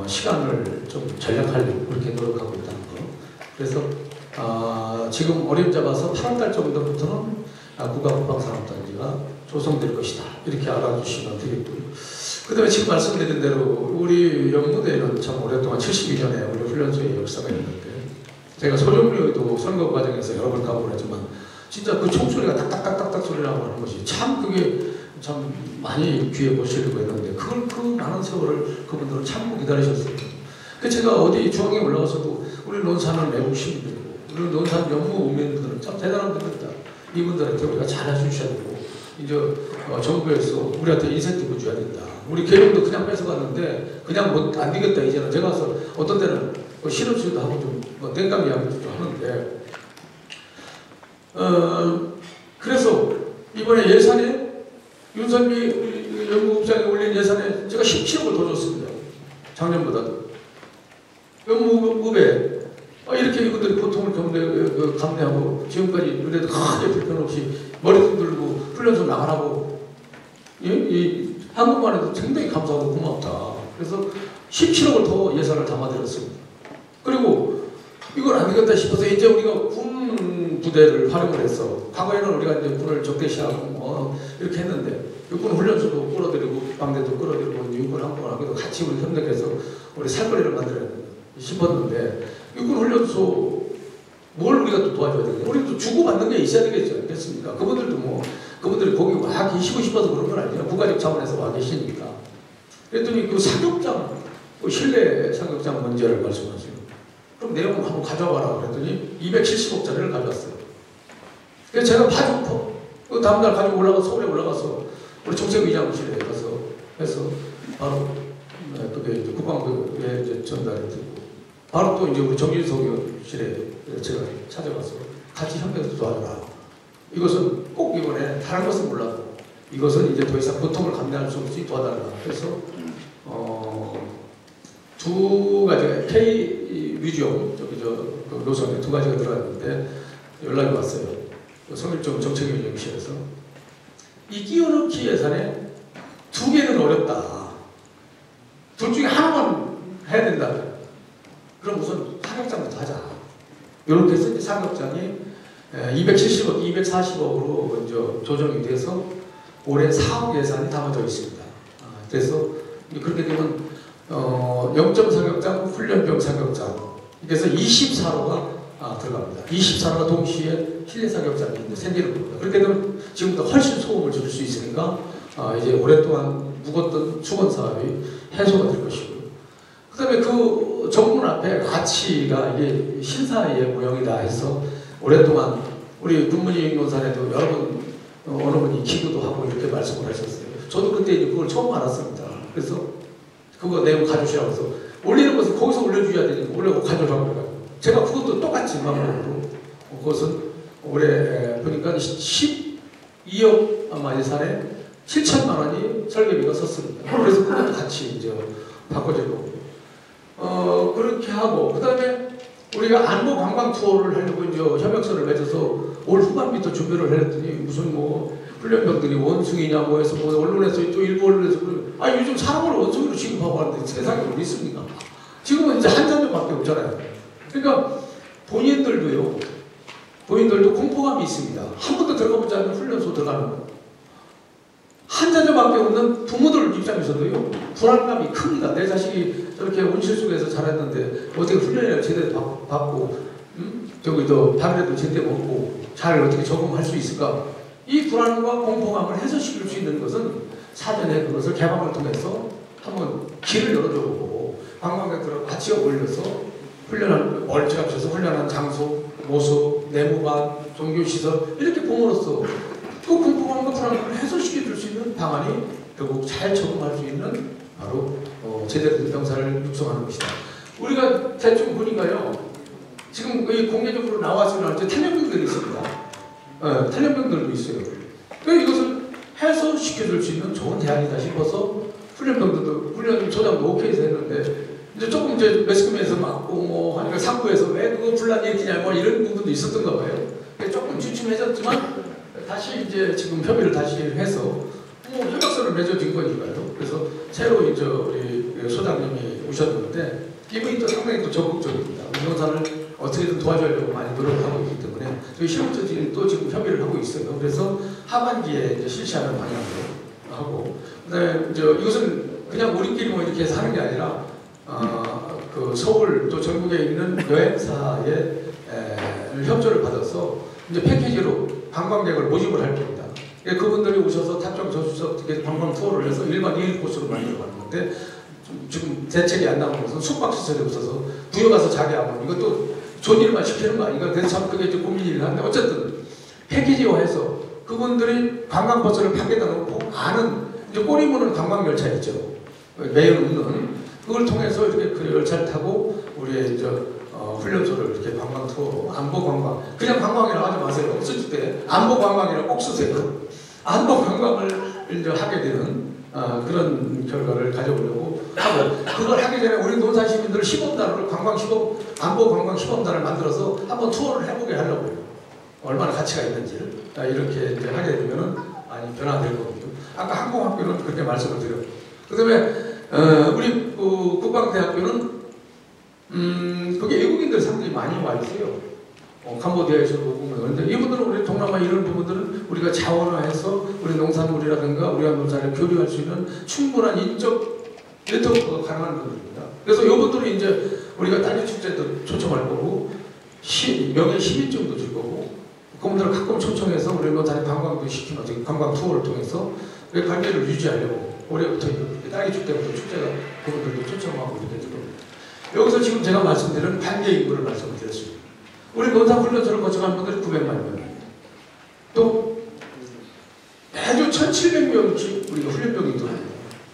시간을 좀 전략하려고 그렇게 노력하고 있다는 거. 그래서 지금 어림 잡아서 8월달 정도부터는 국가국방산업단지가 조성될 것이다. 이렇게 알아주시면 되겠고요. 그 다음에 지금 말씀드린 대로 우리 영무대는 참 오랫동안 72년에 우리 훈련소의 역사가 있는데 제가 소령료에도 선거 과정에서 여러 번 가보고 했지만 진짜 그 총소리가 딱딱딱딱딱 소리라고 하는 것이 참 그게 참 많이 귀에 보시려고 했는데 그걸 그 많은 세월을 그분들은 참고 기다리셨어요. 그 제가 어디 중앙에 올라가서도 우리 논산은 외국 시민들이고 우리 논산 영무 우민들은 참 대단한 분들이다. 이분들한테 우리가 잘 해주셔야 되고 이제 정부에서 우리한테 인센티브 줘야 된다. 우리 계룡도 그냥 뺏어갔는데 그냥 뭐 안 되겠다. 이제는 제가 가서 어떤 데는 실업주도 하고 좀 땡깡 이야기도 좀 하는데 그래서 이번에 예산에 윤선미 연구국장이 올린 예산에 제가 17억을 더 줬습니다. 작년보다도. 연구국에 이렇게 이분들이 고통을 감내하고 지금까지 그래도 크게 불편 없이 머리도 들고 훈련소 나가라고 이 한국만 해도 굉장히 감사하고 고맙다. 그래서 17억을 더 예산을 담아드렸습니다. 그리고 이걸 안 되겠다 싶어서 이제 우리가 군 부대를 활용을 해서 과거에는 우리가 이제 군을 적대시하고 이렇게 했는데 육군 훈련소도 끌어들이고 방대도 끌어들이고 육군 항공하고도 같이 우리 협력해서 우리 살거리를 만들어야 싶었는데 육군 훈련소 뭘 우리가 또 도와줘야 되겠냐? 우리도 주고받는 게 있어야 되겠지 않겠습니까? 그분들도 그분들이 거기 와 계시고 싶어서 그런 건 아니에요. 국가적 차원에서 와 계시니까. 그랬더니 그 사격장, 실내 사격장 문제를 말씀하시고 그럼 내용을 한번 가져와라 그랬더니 270억짜리를 가져왔어요. 그래서 제가 그 다음날 가지고 올라가서 서울에 올라가서 우리 정책의장실에 가서 해서 바로 그게 이제 국방부에 이제 전달이 되고 바로 또 이제 우리 정진석실에 제가 찾아가서 같이 협력해서 도와줘라. 이것은 꼭 이번에 다른 것은 몰라도 이것은 이제 더 이상 고통을 감내할 수 없이 도와달라. 그래서 두 가지가 K 뮤지엄 그 노선에 두 가지가 들어갔는데 연락이 왔어요. 성일종 정책위원장실에서 이 끼워넣기 예산에 두 개는 어렵다. 둘 중에 하나만 해야 된다. 그럼 우선 사격장부터 하자. 이렇게 해서 이제 사격장이 270억, 240억으로 이제 조정이 돼서 올해 4억 예산이 담아져 있습니다. 그래서 그렇게 되면 0점 사격장, 훈련병 사격장 그래서 24로가 들어갑니다. 24로가 동시에 실내 사격장이 생기는 겁니다. 그렇게 되면 지금보다 훨씬 소음을 줄일 수 있으니까 이제 오랫동안 묵었던 수건 사업이 해소가 될 것이고요. 그 다음에 그 정문 앞에 가치가 이게 신사의 모형이다 해서 오랫동안 우리 군문이 논산에도 여러 번 어느 분이 기도도 하고 이렇게 말씀을 하셨어요. 저도 그때 이제 그걸 처음 알았습니다. 그래서 그거 내용 가져오시라고 해서 올리는 것은 거기서 올려줘야 되니까 올려고 가져오라고 해가지고 제가 그것도 똑같이 마음으로 그것은 올해 보니까 12억 아마 예산에 7천만 원이 설계비가 섰습니다. 그래서 그것도 같이 이제 바꿔질 거고 그렇게 하고 그 다음에 우리가 안보 관광 투어를 하려고 이제 협약서를 맺어서 올 후반부터 준비를 했더니 무슨 훈련병들이 원숭이냐 해서 언론에서 또 일부 언론에서 요즘 사람을 원숭이로 취급하고 하는데 세상에 어디 있습니까? 지금은 이제 한 잔류밖에 없잖아요. 그러니까 본인들도 공포감이 있습니다. 한 번도 들어가보지 않는 훈련소 들어가는 거. 한 자녀밖에 없는 부모들 입장에서도요, 불안감이 큽니다. 내 자식이 저렇게 온실 속에서 자랐는데 어떻게 훈련을 제대로 받고 저기도 밥이라도 제대로 먹고 잘 어떻게 적응할 수 있을까? 이 불안과 공포감을 해소시킬 수 있는 것은 사전에 그것을 개방을 통해서 한번 길을 열어줘보고 관광객들하고 같이 어울려서 훈련한 멀찌 앞서서 훈련한 장소, 모습, 내무반, 종교시설 이렇게 봄으로써 그 공포감과 불안감을 해소시켜 줄 수 있는 방안이 결국 잘 적응할 수 있는 바로 제대로 된 병사를 육성하는 것이다. 우리가 대충 보니까요, 지금 이 공개적으로 나와서는 탈영병들이 있습니다. 탈영병들도 있어요. 그러니까 이것을 해소시켜줄 수 있는 좋은 대안이다 싶어서 훈련병들도 훈련 조장도 오케이해서 했는데 이제 조금 이제 매스컴에서 막고 뭐 하니까 상부에서 왜 그거 분란이 일으키냐 뭐 이런 부분도 있었던가 봐요. 조금 주춤해졌지만 다시 이제 지금 협의를 다시 해서 뭐 협약서를 맺어진 거니까요. 그래서 새로 이제 우리 소장님이 오셨는데 이분이 또 상당히 또 적극적입니다. 운동사를 어떻게든 도와주려고 많이 노력하고 있기 때문에 저희 실무처들이 또 지금 협의를 하고 있어요. 그래서 하반기에 이제 실시하는 방향으로 하고, 그다음에 이제 이것은 그냥 우리끼리 뭐 이렇게 해서 하는 게 아니라 그 서울 또 전국에 있는 여행사의 협조를 받아서 이제 패키지로 관광객을 모집을 할 겁니다. 그분들이 오셔서 탑정 저수석 관광 투어를 해서 1박 2일 코스로 만들어 가는 건데 지금 대책이 안 나온 것은 숙박시설이 없어서 부여 가서 자기 하면 이것도 좋은 일만 시키는 거 아닌가. 그래서 참 그게 좀 고민이긴 한데 어쨌든 패키지화해서 그분들이 관광버스를 밖에다 놓고 아는 이제 꼬리 무는 관광열차 있죠. 매연 없는 그걸 통해서 이렇게 그 열차를 타고 우리의 훈련소를 이렇게 관광 투어로 안보 관광, 그냥 관광이라고 하지 마세요. 없을 때 안보 관광이라고 꼭 쓰세요. 안보 관광을 이제 하게 되는 그런 결과를 가져오려고 하고, 그걸 하기 전에 우리 논산 시민들 시범단을 안보 관광 시범단을 만들어서 한번 투어를 해보게 하려고요. 얼마나 가치가 있는지를 이렇게 이제 하게 되면은 많이 변화될 거거든요. 아까 항공학교는 그렇게 말씀을 드려요. 그다음에 우리 국방대학교는 거기 외국인들 상당히 많이 와 있어요. 캄보디아에서도 오고 그런데 이분들은 우리 동남아 이런 부분들은 우리가 자원화해서 우리 농산물이라든가 우리가 농산을 교류할 수 있는 충분한 인적 네트워크가 가능한 분들입니다. 그래서 이분들은 이제 우리가 딸기 축제도 초청할 거고 명예 시민증도 줄 거고 그분들을 가끔 초청해서 우리 농산에 관광도 시키는 관광 투어를 통해서 관계를 유지하려고 올해부터 딸기 축제부터 축제가 그분들도 초청하고 이렇게 될 겁니다. 여기서 지금 제가 말씀드리는 관계 인구를 말씀을 드렸습니다. 우리 논산 훈련소를 거쳐간 분들이 900만 명입니다. 또 매주 1,700명씩 우리가 훈련병이 들어옵니다.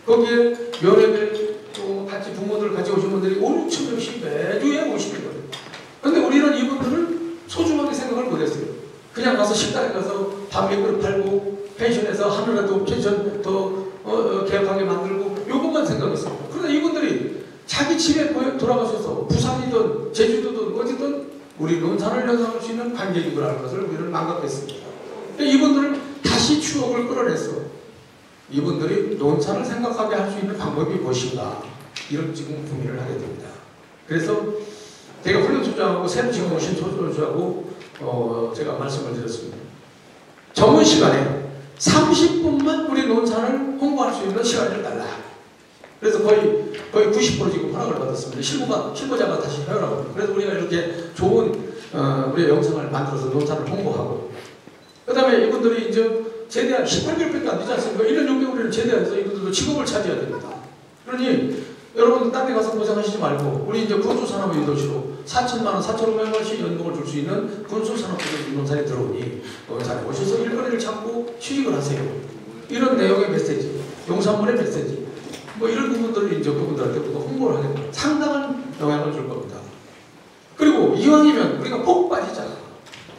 거기에 연예계 또 같이 부모들 같이 오신 분들이 5, 6천 명씩 매주에 오시는 거예요. 그런데 우리는 이분들을 소중하게 생각을 못했어요. 그냥 가서 식당에 가서 밥 몇 그릇 팔고 펜션에서 하늘라도 펜션 더 개혁하게 만들고 요것만 생각했어요. 그런데 이분들이 자기 집에 돌아가셔서 부산이든 제주도든 어디든 우리 논산을 연상할 수 있는 관객이라는 것을 우리는 망각했습니다. 이분들을 다시 추억을 끌어내서 이분들이 논산을 생각하게 할 수 있는 방법이 무엇인가 이런 지금 고민을 하게 됩니다. 그래서 제가 훈련소장하고 새로 지금 오신 소장하고 제가 말씀을 드렸습니다. 전문 시간에 30분만 우리 논산을 홍보할 수 있는 시간을 달라. 그래서 거의 90% 지금 허락을 받았습니다. 실무자가 다시 회원하고. 그래서 우리가 이렇게 좋은 우리의 영상을 만들어서 논산을 홍보하고. 그 다음에 이분들이 이제 제대한 18개월밖에 안 되지 않습니까? 1년 6개월을 제대해서 이분들도 직업을 차지해야 됩니다. 그러니 여러분 딴 데 가서 고생하시지 말고 우리 이제 군수산업의 유도시로 4천만 원, 4,500만 원씩 연봉을 줄 수 있는 군수산업부가 논산에 들어오니 논산에 오셔서 일거리를 찾고 취직을 하세요. 이런 내용의 메시지, 용산물의 메시지 뭐 이런 부분들을 이제 그분들한테 홍보를 하게 됩니다. 상당한 영향을 줄 겁니다. 그리고 이왕이면 우리가 폭 빠지자.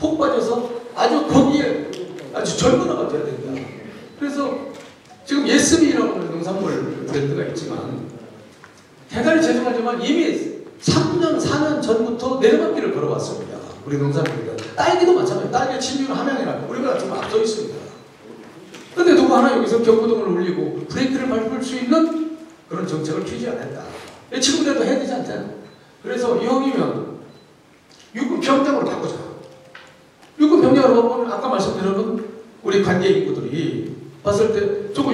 폭 빠져서 아주 거기에 아주 젊은 아가 돼야 됩니다. 그래서 지금 예스비라고 하는 농산물 브랜드가 있지만 대단히 죄송하지만 이미 3년, 4년 전부터 내려막길을 걸어왔습니다. 우리 농산물이가. 딸기도 마찬가지예요. 딸기 진주는 함양이라고 우리가 좀 앞서 있습니다. 그런데 누구 하나 여기서 경고등을 울리고 브레이크를 밟을 수 있는 그런 정책을 취지 안 했다. 지금이라도 해야 되지 않잖아요. 그래서 이왕이면 육군 병장으로 바꾸자. 육군 병장으로 바꾸면 아까 말씀드린 우리 관계 인구들이 봤을 때 조금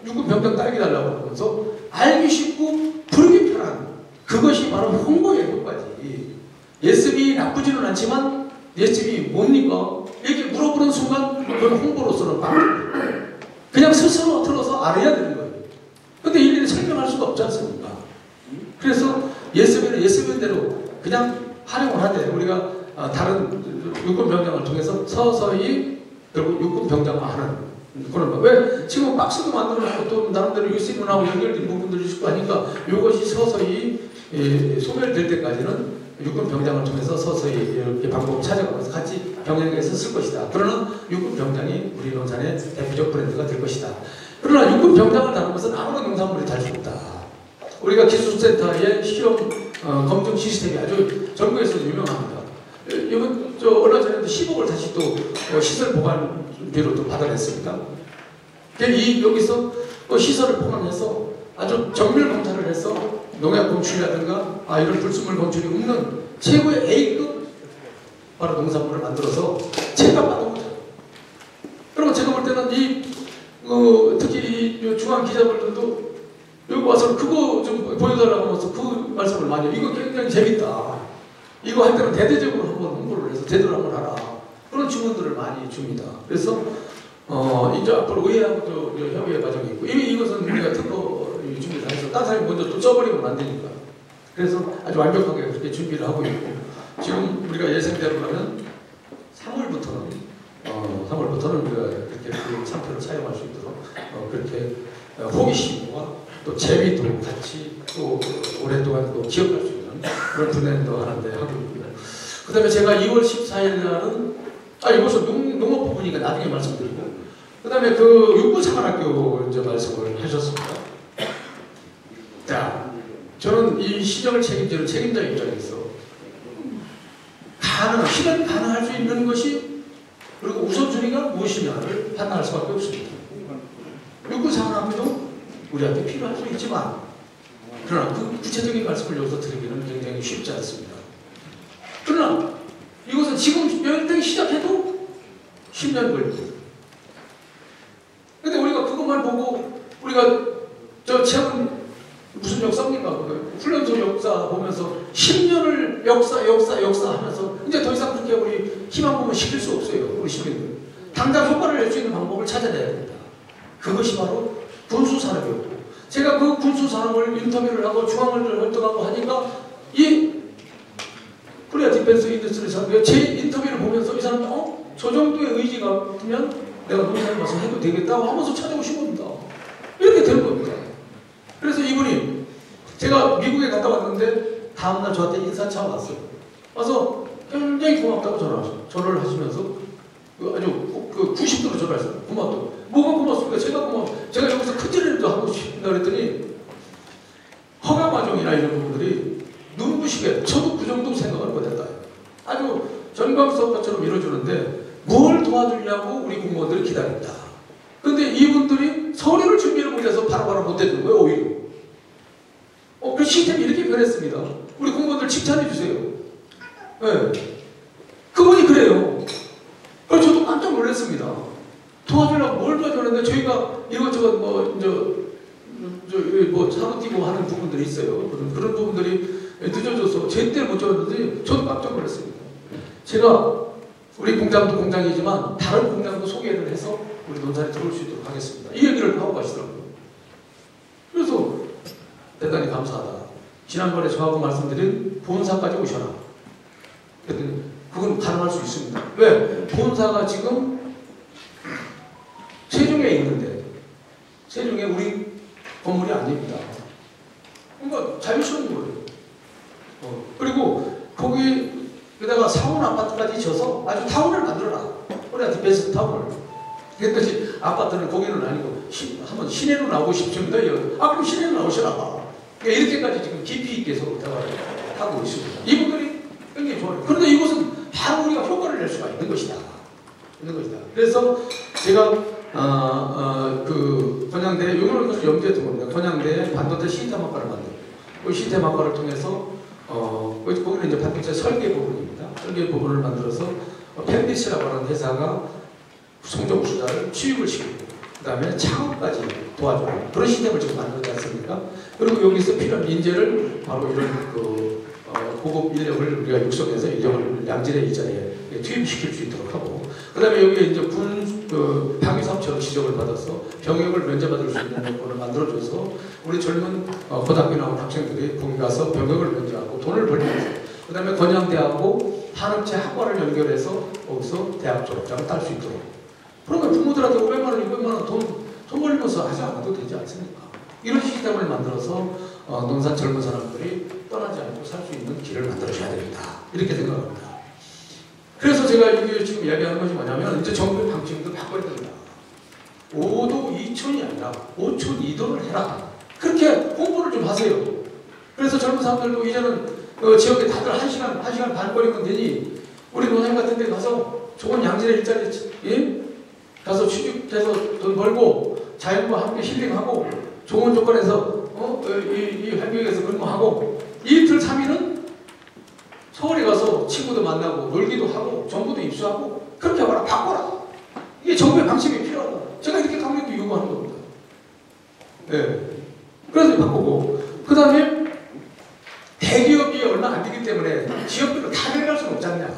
육군 병장 딸기 달라고 하면서 알기 쉽고 부르기 편한 그것이 바로 홍보의 효과지. 예습이 나쁘지는 않지만 예습이 뭡니까? 이렇게 물어보는 순간 그건 홍보로서는 그냥 스스로 들어서 알아야 되는 거예요. 근데 일일이 설명할 수가 없지 않습니까? 그래서 예습에는 예습인대로 그냥 활용을 하되 우리가 다른 육군 병장을 통해서 서서히 결국 육군 병장화하는 그런 거. 왜 지금 박스도 만들어놓고 또 나름대로 유시문하고 연결된 부분들이 있고 하니까 이것이 서서히 소멸될 때까지는 육군 병장을 통해서 서서히 이렇게 방법을 찾아가면서 같이 병행해서 쓸 것이다. 그러는 육군 병장이 우리 농산의 대표적 브랜드가 될 것이다. 그러나 육군 병장을 다루는 것은 아무런 농산물이 달 수 없다. 우리가 기술센터의 실험 검증 시스템이 아주 전국에서도 유명합니다. 이번 얼마 전에도 10억을 다시 또 시설 보관비로 또 받아냈습니다. 여기서 시설을 포함해서 아주 정밀 검사를 해서 농약 검출이라든가 이런 불순물 검출이 없는 최고의 A급 바로 농산물을 만들어서 체감받은 거죠. 그러면 제가 볼 때는 특히 이 중앙 기자분들도 여기 와서 그거 좀 보여달라고 하면서 그 말씀을 많이 해요. 이거 굉장히 재밌다. 이거 할 때는 대대적으로 한번 홍보를 해서 제대로 한번 하라. 그런 주문들을 많이 줍니다. 그래서 이제 앞으로 의회하고 또 협의의 과정이 있고 이미 이것은 우리가 특허 준비를 해서 딴 사람이 먼저 또 써버리면 안 되니까. 그래서 아주 완벽하게 그렇게 준비를 하고 있고 지금 우리가 예상대로라면 3월부터는 우리가 그렇게 그 상표를 사용할 수 있도록 그렇게 호기심과 또 재미도 같이 또 오랫동안 또 기억할 수 있는 그런 분야도 하는데 하고 있고요. 그 다음에 제가 2월 14일 날은 이것은 농업 부분이니까 나중에 말씀드리고 그 다음에 그 육군사관학교 이제 말씀을 하셨습니다. 자, 저는 이 시정을 책임지는 책임자 입장에서 실현 가능할 수 있는 것이 그리고 우선순위가 무엇이냐를 판단할 수밖에 없습니다. 육군사관학교도 우리한테 필요할 수 있지만 그러나 그 구체적인 말씀을 여기서 드리기는 굉장히 쉽지 않습니다. 그러나 이것은 지금 여행이 시작해도 10년 걸립니다. 근데 우리가 그것만 보고 우리가 최근 무슨 역사입니까? 훈련소 역사 보면서 10년을 역사 하면서 이제 더 이상 그렇게 우리 희망 보면 시킬 수 없어요. 우리 시민들. 당장 효과를 낼 수 있는 방법을 찾아내야 됩니다. 그것이 바로 군수산업이었고 제가 그 군수산업을 인터뷰를 하고 중앙을 활동하고 하니까 이 코리아 디펜스 인더스트리 산업의 제 인터뷰를 보면서 이 사람이 저 정도의 의지가 있으면 내가 농사에 가서 해도 되겠다고 하면서 찾아오신 겁니다. 이렇게 되는 겁니다. 그래서 이분이 제가 미국에 갔다 왔는데 다음날 저한테 인사차 왔어요. 와서 굉장히 고맙다고 전화를 하시면서 아주 90도로 전화했어요. 고맙다고. 뭐가 고맙습니까? 제가 여기서 큰일을 하고 싶다 그랬더니 허가과정이나 이런 부분들이 눈부시게 저도 그 정도 생각을 못했다. 아주 전광석처럼 이루어지는데 뭘 도와주려고 우리 공무원들이 기다린다. 근데 이분들이 서류를 준비를 못해서 바로바로 못 해주는 거예요. 오히려. 그 시스템이 이렇게 변했습니다. 우리 공무원들 칭찬해 주세요. 네. 그분이 그래요. 그래서 저도 깜짝 놀랐습니다. 도와주려고 뭘 도와주는데 저희가 이것저것 사무팀 하는 부분들이 있어요. 그런 부분들이 늦어져서 제때 못 줬는데 저도 깜짝 놀랐습니다. 제가 우리 공장도 공장이지만 다른 공장도 소개를 해서 우리 논산에 들어올 수 있도록 하겠습니다. 이 얘기를 하고 가시더라고요. 그래서 대단히 감사하다. 지난번에 저하고 말씀드린 본사까지 오셔라. 그랬더니 그건 가능할 수 있습니다. 왜? 본사가 지금 세종에 있는데 세종에 우리 건물이 아닙니다. 그러니까 자유스러운 거예요. 그리고 거기에다가 사원 아파트까지 져서 아주 타운을 만들어라. 우리한테 베스트 타운을. 그랬더니 아파트는 거기는 아니고 한번 시내로 나오고 싶습니다. 그럼 시내로 나오시라. 그러니까 이렇게까지 지금 깊이 있게 서로 대화를 하고 있습니다. 이분들이 굉장히 좋아요. 그런데 이것은 바로 우리가 효과를 낼 수가 있는 것이다. 그래서 제가 그 건양대 이거는 것을 염두에 둔 겁니다. 건양대 반도체 시스템학과를 만들고 그 시스템학과를 통해서 거기는 이제 반도체 설계 부분입니다. 설계 부분을 만들어서 펜디스라고 하는 회사가 성적 우수자를 취직을 시키고 그다음에 창업까지 도와주는 그런 시스템을 지금 만들지 않습니까? 그리고 여기서 필요한 인재를 바로 이런 고급 인력을 우리가 육성해서 인력을 양질의 일자리에 투입시킬 수 있도록 하고, 그다음에 여기에 이제 방위사업처럼 지적을 받아서 병역을 면제받을 수 있는 여건을 만들어줘서 우리 젊은 고등학교 나온 학생들이 거기 가서 병역을 면제하고 돈을 벌면서, 그다음에 건양대하고 한업체 학과를 연결해서 거기서 대학 졸업장을 딸 수 있도록. 그러면 부모들한테 500만 원, 600만 원 돈 벌면서 하지 않아도 되지 않습니까? 이런 시스템을 만들어서 농산 젊은 사람들이 떠나지 않고 살 수 있는 길을 만들어줘야 됩니다. 이렇게 생각합니다. 그래서 제가 이게 지금 이야기하는 것이 뭐냐면 이제 정부의 방침도 바꿔야 된다. 5도 2촌이 아니라 5촌 2도를 해라. 그렇게 홍보를 좀 하세요. 그래서 젊은 사람들도 이제는 지역에 다들 1시간 반 거리면 되니 우리 농산 같은 데 가서 좋은 양질의 일자리 가서 취직해서 돈 벌고 자연과 함께 힐링하고 좋은 조건에서 이 환경에서 근무하고 이틀 3일은 서울에 가서 친구도 만나고 놀기도 하고 정부도 입수하고 그렇게 하거나 바꿔라. 이게 정부의 방침이 필요하다. 제가 이렇게 강력히 요구하는 겁니다. 네. 그래서 바꾸고, 그 다음에 대기업이 얼마 안 되기 때문에 지역별로 다 내려갈 수는 없지 않냐.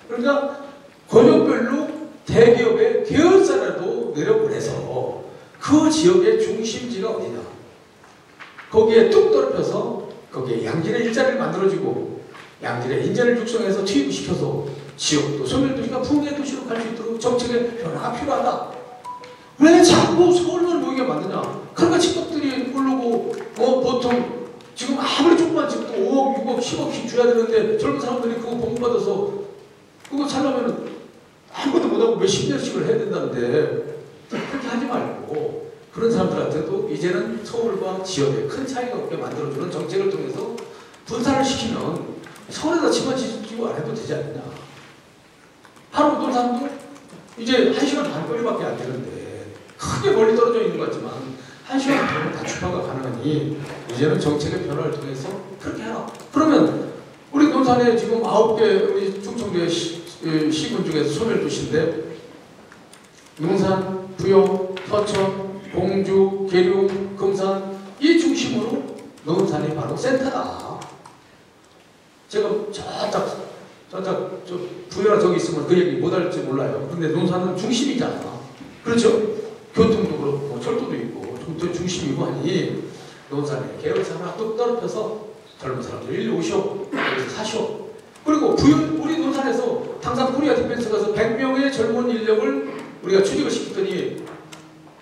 그러니까 권역별로 대기업의 계열사라도 내려보내서 그 지역의 중심지가 어디냐, 거기에 뚝 떨어져서 거기에 양질의 일자리를 만들어주고 양질의 인재를 육성해서 투입시켜서 지역도 소멸도시가 풍의 도시로 갈 수 있도록 정책의 변화가 필요하다. 왜 자꾸 서울만 모이게 만드냐. 그러니까 집값들이 오르고 보통 지금 아무리 조금만 집도 5억, 6억, 10억씩 줘야 되는데 젊은 사람들이 그거 공부받아서 그거 살려면 아무것도 못하고 몇십 년씩을 해야 된다는데 그렇게 하지 말고 그런 사람들한테도 이제는 서울과 지역에 큰 차이가 없게 만들어주는 정책을 통해서 분산을 시키면 서울에다 집만 지고 안 해도 되지 않느냐. 하루 어떤 사람도 이제 1시간 반 거리밖에 안 되는데 크게 멀리 떨어져 있는 것 같지만 1시간 반이면 다 주파가 가능하니 이제는 정책의 변화를 통해서 그렇게 해라. 그러면 우리 논산에 지금 9개 우리 충청도의 시군 중에서 소멸도시인데 용산, 부영, 서천, 공주, 계룡, 금산 이 중심으로 논산이 바로 센터다. 제가 저 부여가 저기 있으면 그 얘기 못할지 몰라요. 근데 논산은 중심이잖아. 그렇죠? 교통도 그렇고 철도도 있고 중심이고 하니 논산에 계열사 하나 뚝 떨어져서 젊은 사람들 일리 오시오, 여기서 사시오. 그리고 우리 논산에서 당장 코리아 디펜스 가서 100명의 젊은 인력을 우리가 취직을 시켰더니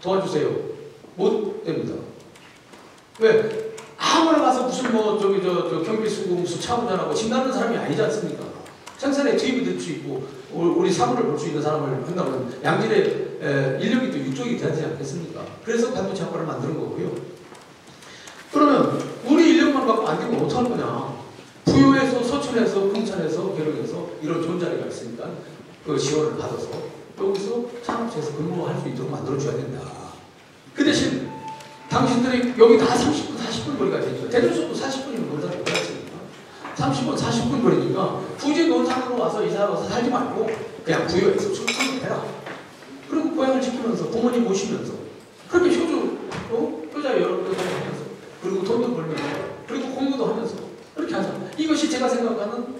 도와주세요. 못 됩니다. 왜? 아무나 가서 무슨 경비수고 무슨 차운전하고 집 나는 사람이 아니지 않습니까? 생산에 투입이 될 수 있고 우리 사물을 볼 수 있는 사람을 한다면 양질의 인력이 또 육족이 돼야 되지 않겠습니까? 그래서 반도체 학과를 만드는 거고요. 그러면 우리 인력만 갖고 안 되면 어떡할 거냐? 부여에서 서천에서 금천에서 계룡에서 이런 좋은 자리가 있으니까 그 지원을 받아서 여기서 산업체에서 근무할 수 있도록 만들어줘야 된다. 그 대신 당신들이 여기 다 30분, 40분 거리가 되니까 대전서도 40분이면 논산이 어디 있습니까? 30분, 40분 거리니까 굳이 논산으로 와서 이사 와서 살지 말고 그냥 부여에서 출퇴근해라. 그리고 고향을 지키면서 부모님 모시면서 그렇게 효자 여러 하면서 그리고 돈도 벌면서 그리고 공부도 하면서 그렇게 하자. 이것이 제가 생각하는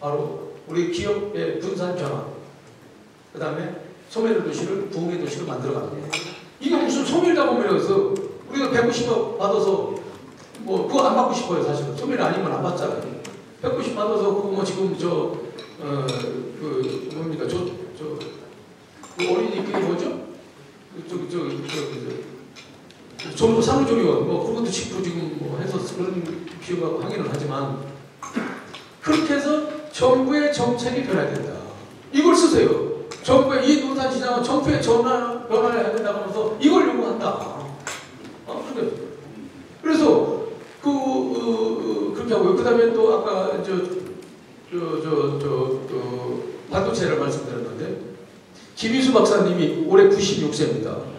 바로 우리 기업의 분산 변화. 그 다음에 소멸 도시를 부흥의 도시로 만들어가는 거예요. 이게 무슨 소멸자범이라서 우리가 190억 받아서 그거 안 받고 싶어요. 사실은 소멸 아니면 안 받잖아요. 190 받아서 그거 지금 뭡니까 그 어린이끼리 뭐죠? 정부 산후조리원 그런 것도 짓고 지금 해서 그런 비용하고 항의는 하지만 그렇게 해서 정부의 정책이 변해야 된다. 이걸 쓰세요. 정부의 이 논산시장은 정부의 변화를 해야 된다고 하면서 이걸 요구한다. 그래서 그렇게 하고요. 그 다음에 또 아까 반도체를 말씀드렸는데 김희수 박사님이 올해 96세입니다.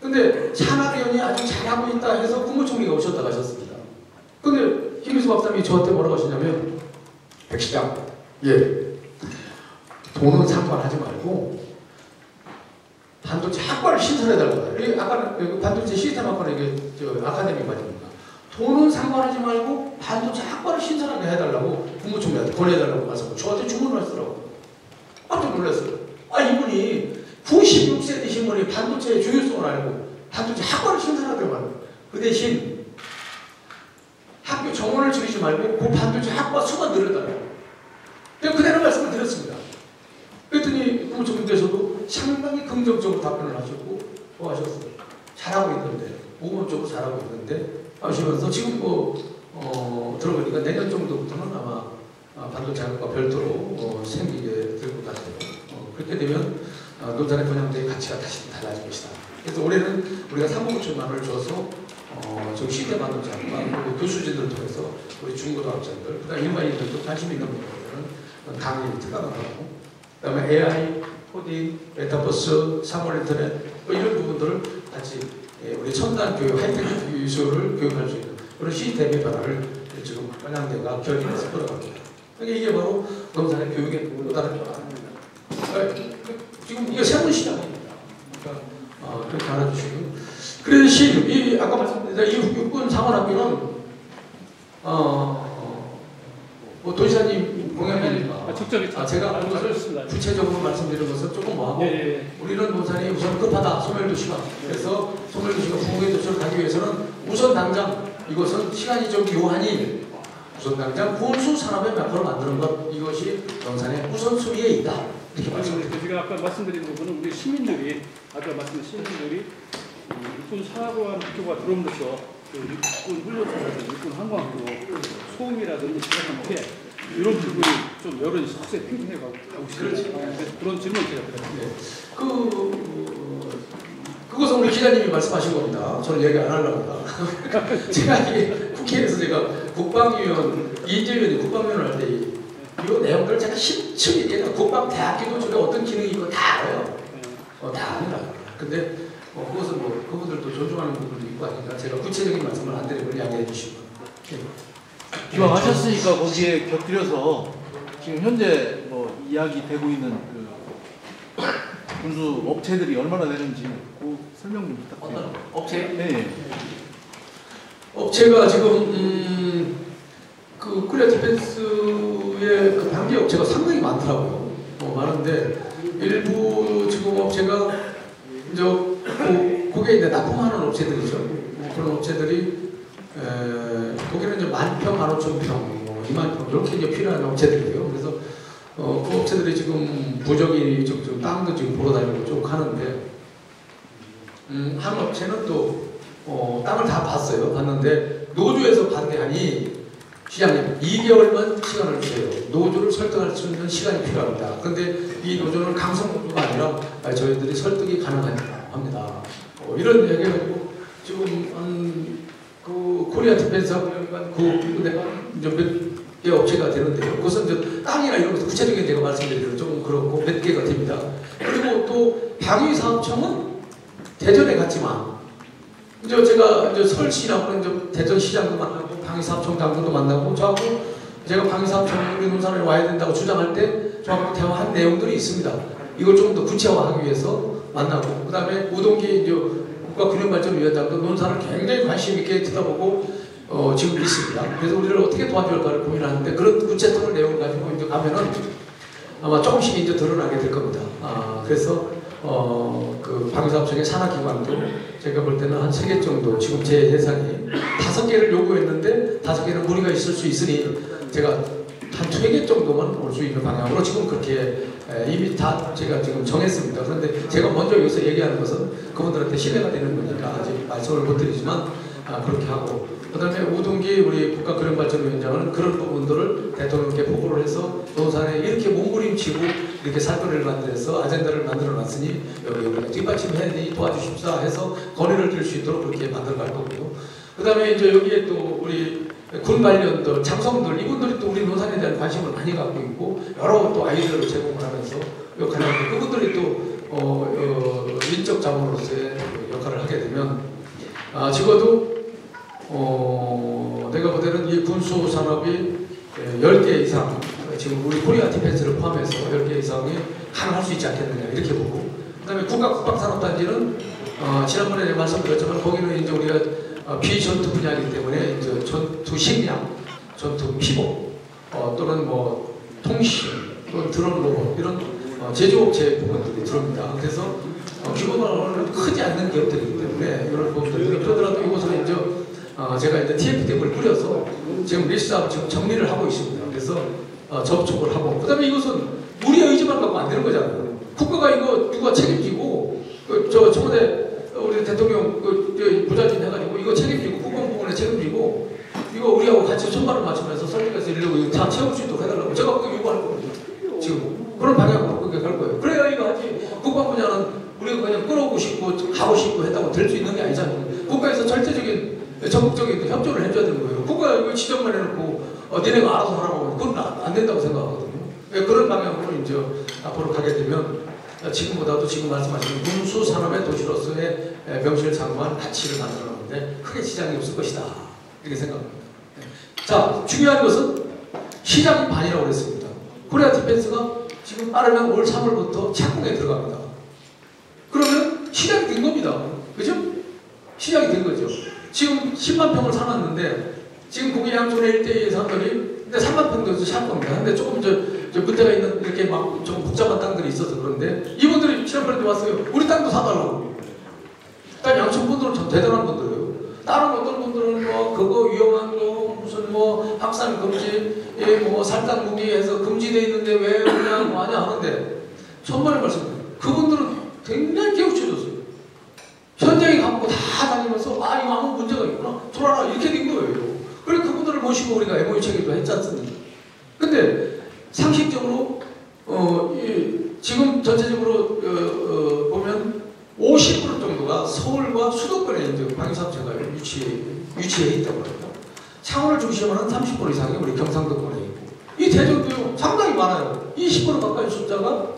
근데 산학위원이 아주 잘하고 있다 해서 국무총리가 오셨다 가셨습니다. 근데 김희수 박사님이 저한테 뭐라고 하시냐면 백 시장 돈은 상관하지 말고 반도체 학과를 신설해달라고 해요. 아까 반도체 시스템 학과는 이게 아카데미 과정입니다. 돈은 상관하지 말고 반도체 학과를 신설하게 해달라고 국무총리한테 권해달라고 말씀하고 저한테 주문을 하시더라고요. 깜짝 놀랐어요. 이분이 96세 되신 분이 반도체의 중요성을 알고 반도체 학과를 신설하더라고 말이에요. 그 대신 학교 정원을 줄이지 말고 그 반도체 학과 수가 늘어달라고. 내가 그대로 말씀을 드렸습니다. 그랬더니 국무총리께서도 상당히 긍정적으로 답변을 하셨고 하셨어요. 잘하고 있는데 모범적으로 잘하고 있는데 하시면서 지금 들어보니까 내년 정도부터는 아마 반도체 학과 별도로 생기게 될 것 같아요. 그렇게 되면 논산의 번영대의 가치가 다시 달라질 것이다. 그래서 올해는 우리가 3억 5천만 원을 줘서 지금 시대 반도체 학과 그리고 교수진들을 통해서 우리 중고등학생들 그다음 일반인들도 관심 있는 분들은 강의 특강을 하고 그다음에 AI, 코딩, 메타버스, 사물 인터넷 이런 부분들을 같이 우리 첨단 교육, 하이테크 기술을 교육할 수 있는 그런 시스템의 변화를 지금 번영대가 결정해서 끌어갑니다. 이게 바로 논산의 교육의 또 다른 변화입니다. 지금 이거 새로운 시장입니다. 그러니까 그렇게 알아주시고 그 대신 이 아까 말씀드린 이 육군 상원학교는 도지사님 공약이니까 제가 구체적으로 말씀드리는 것은 조금 뭐하고 우리는 논산이 우선 급하다 소멸도시가 그래서 소멸도시가 부흥의 도시를 가기 위해서는 우선 당장 이것은 시간이 좀 요하니 우선 당장 군수 산업의 매표로 만드는 것 이것이 논산의 우선순위에 있다 이렇게 말씀드립니다. 제가 아까 말씀드린 부분은 우리 시민들이 아까 말씀드린 시민들이 육군 사관 학교가 들어오면서 육군 훈련소라든지 육군 항공학교 소음이라든지 이렇게 이런 부분이 좀 여론이 속세 팽팽해가고 그런 질문 제가 드렸습니다. 그것은 우리 기자님이 말씀하신 겁니다. 저는 얘기 안 하려고 합니다. 제가 이게 국회에서 제가 국방위원 이재명이 국방위원을 할 때 이 내용들을 제가 심층 얘기해요. 국방대학교도 저게 어떤 기능이 있고 다 알아요. 다 압니다. 근데 그것은 그분들도 존중하는 부분도 있고 하니까 제가 구체적인 말씀을 안 드리고 양해해 주시고. 기왕 하셨으니까 거기에 곁들여서 지금 현재 이야기되고 있는 그 군수 업체들이 얼마나 되는지 그 설명 좀 부탁드립니다. 업체? 네. 업체가 지금 그 코리아 디펜스의 그 단기 업체가 상당히 많더라고요. 많은데 일부 지금 업체가 이제 그게 이제 납품하는 업체들이죠. 그런 업체들이 거기는 이제 10,000평, 15,000평, 20,000평 이렇게 이제 필요한 업체들이에요. 그래서 그 업체들이 지금 부적이 좀 땅도 지금 보러 다니고 쭉 하는데 한 업체는 또 땅을 다 봤어요. 봤는데 노조에서 반대하니 시장님 2개월만 시간을 주세요. 노조를 설득할 수 있는 시간이 필요합니다. 그런데 이 노조는 강성 노조가 아니라 저희들이 설득이 가능합니다. 이런 얘기를 가지고 지금 그 코리아 디펜스 학교가 몇 개 업체가 되는데요. 그것은 이제 땅이나 이런 것도 구체적인 제가 말씀드리기는 조금 그렇고 몇 개가 됩니다. 그리고 또 방위사업청은 대전에 갔지만 이제 제가 이제 서울시라고는 이제 대전시장도 만나고 방위사업청 장관도 만나고 저하고 제가 방위사업청 우리 논산에 와야 된다고 주장할 때 저하고 대화한 내용들이 있습니다. 이걸 조금 더 구체화하기 위해서 만나고 그 다음에 우동기 이제 국가균형발전위원장도 논산을 굉장히 관심 있게 듣다보고 지금 있습니다. 그래서 우리를 어떻게 도와줄까를 고민하는데 그런 구체적인 내용을 가지고 이제 가면은 아마 조금씩 이제 드러나게 될 겁니다. 그래서 그 방위사업청의 산하기관도 제가 볼 때는 한 3개 정도 지금 제 예산이 5개를 요구했는데 5개는 무리가 있을 수 있으니 제가 한 2개 정도만 올 수 있는 방향으로 지금 그렇게 이미 다 제가 지금 정했습니다. 그런데 제가 먼저 여기서 얘기하는 것은 그분들한테 신뢰가 되는 거니까 아직 말씀을 못 드리지만 그렇게 하고 그 다음에 우동기 우리 국가근영발전위원장은 그런 부분들을 대통령께 보고를 해서 논산에 이렇게 몸부림치고 이렇게 살거리를 만들어서 아젠다를 만들어놨으니 여기 우리가 뒷받침해 도와주십사 해서 건의를 들 수 있도록 그렇게 만들어갈 거고요. 그 다음에 이제 여기에 또 우리 군 관련들, 장성들 이분들이 또 우리 논산에 대한 관심을 많이 갖고 있고 여러 또 아이디어를 제공을 하면서 역할을 하고 그분들이 또 인적 자본으로서의 역할을 하게 되면 적어도 내가 보기에는 이 군수 산업이 10개 이상 지금 우리 코리아 디펜스를 포함해서 10개 이상이 가능할 수 있지 않겠느냐 이렇게 보고 그다음에 국가국방산업단지는 지난번에 말씀드렸지만 거기는 이제 우리가 비전투 분야이기 때문에 이제 전투 식량, 전투 피복 또는 뭐 통신 또는 드론 로봇 이런 제조업체 부분들이 들어옵니다. 그래서 규모는 크지 않는 기업들이기 때문에 이런 부분들 그러더라도 이곳은 이제 제가 이제 TFDM을 꾸려서 지금 리스트업 지금 정리를 하고 있습니다. 그래서 접촉을 하고 그다음에 이것은 우리의 의지만 갖고 안 되는 거잖아요. 국가가 이거 누가 책임지고 저 청와대 우리 대통령 부자진 해가지고 이거 책임지고 국방부문에 책임지고 이거 우리하고 같이 손발을 맞추면서 설득해서 이러려고 이거 다 채울 수 있도록 해달라고 제가 그거 요구할 겁니다. 지금 그런 방향으로 그렇게 갈 거예요. 그래야 이거 하지 국방 분야는 우리가 그냥 끌어오고 싶고 하고 싶고 했다고 될 수 있는 게 아니잖아요. 국가에서 절대적인 적극적인 협조를 해줘야 되는 거예요. 국가가 이거 지정만 해놓고 니네가 알아서 하라고 하면 그건 안 된다고 생각하거든요. 그런 방향으로 이제 앞으로 가게 되면 지금보다도 지금 말씀하신 군수산업의 도시로서의 명실상부한 가치를 만들어내는데 크게 지장이 없을 것이다. 이렇게 생각합니다. 자, 중요한 것은 시장이 반이라고 그랬습니다. 코리아 디펜스가 지금 빠르면 올 3월부터 착공에 들어갑니다. 그러면 시작이 된 겁니다. 그죠? 시작이 된 거죠. 지금 10만 평을 사놨는데 지금 거기 양촌에 1대2 사람들이 근데 3만 평도 살 겁니다. 근데 조금 저 문제가 있는 이렇게 막 좀 복잡한 땅들이 있어서 그런데 이분들이 지난번에 왔어요. 우리 땅도 사달라고. 일단 양촌 분들은 참 대단한 분들이에요. 다른 어떤 분들은 뭐 그거 위험한 거 무슨 뭐 확산 금지 뭐 살당 무기해서 금지돼 있는데 왜 그냥 뭐 하냐 하는데 천만의 말씀입니다. 그분들은 굉장히 깨우쳐졌어요. 현장에 가고 다 다니면서 이거 아무 문제가 있구나 돌아라 이렇게 된 거예요. 그래 그분들을 모시고 우리가 MOU 체결도 했지 않습니까? 근데 상식적으로 지금 전체적으로 보면 50% 정도가 서울과 수도권에 이제 방위사업체가 유치해 있다고 합니다. 창원을 중심으로 한 30% 이상이 우리 경상도권에 있고 이 대전도요 상당히 많아요. 20% 가까이 숫자가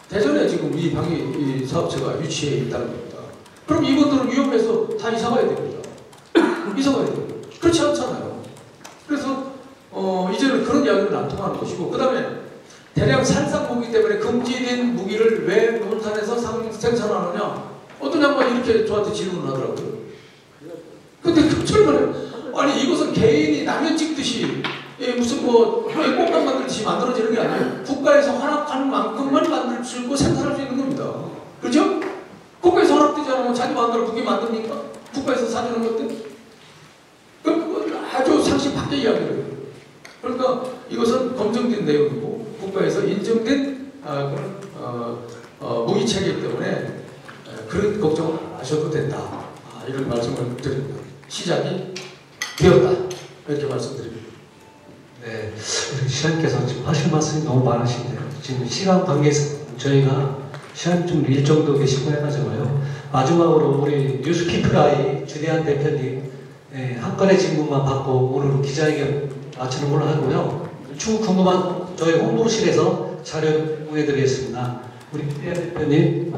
대전에 지금 이 방위 사업체가 유치해 있다는 겁니다. 그럼 이분들은 위험해서 다 이사 가야 됩니다. 이사 가야 됩니다. 그렇지 않잖아요. 그래서 이제는 그런 이야기는 안 통하는 것이고 그 다음에 대량 살상 무기 때문에 금지된 무기를 왜 논산에서 생산하느냐 어떤 양반이 이렇게 저한테 질문을 하더라고요. 근데 철만에 아니 이것은 개인이 라면 찍듯이 무슨 뭐 꽃감 만들듯이 만들어지는 게 아니에요. 국가에서 허락하는 만큼만 만들고 생산할 수 있는 겁니다. 그렇죠? 국가에서 허락되지 않으면 자기 마음대로 무기 만듭니까? 국가에서 사주는 것들? 그건 아주 상식 밖의 이야기예요. 그러니까 이것은 검증된 내용이고 국가에서 인정된 무기 체계이기 때문에 그런 걱정을 안 하셔도 된다. 이런 말씀을 드립니다. 시작이 되었다. 이렇게 말씀드립니다. 네, 우리 시장님께서 지금 하실 말씀이 너무 많으신데요. 지금 시간 관계에서 저희가 시간이 좀 일정도 계시고 해가지고요. 마지막으로 우리 뉴스키프라이 주대한 대표님 한 건의 질문만 받고 오늘 기자회견 마치는 걸로 하고요. 추후 궁금한 저희 홍보실에서 자료 공유해드리겠습니다. 우리 주대한 대표님.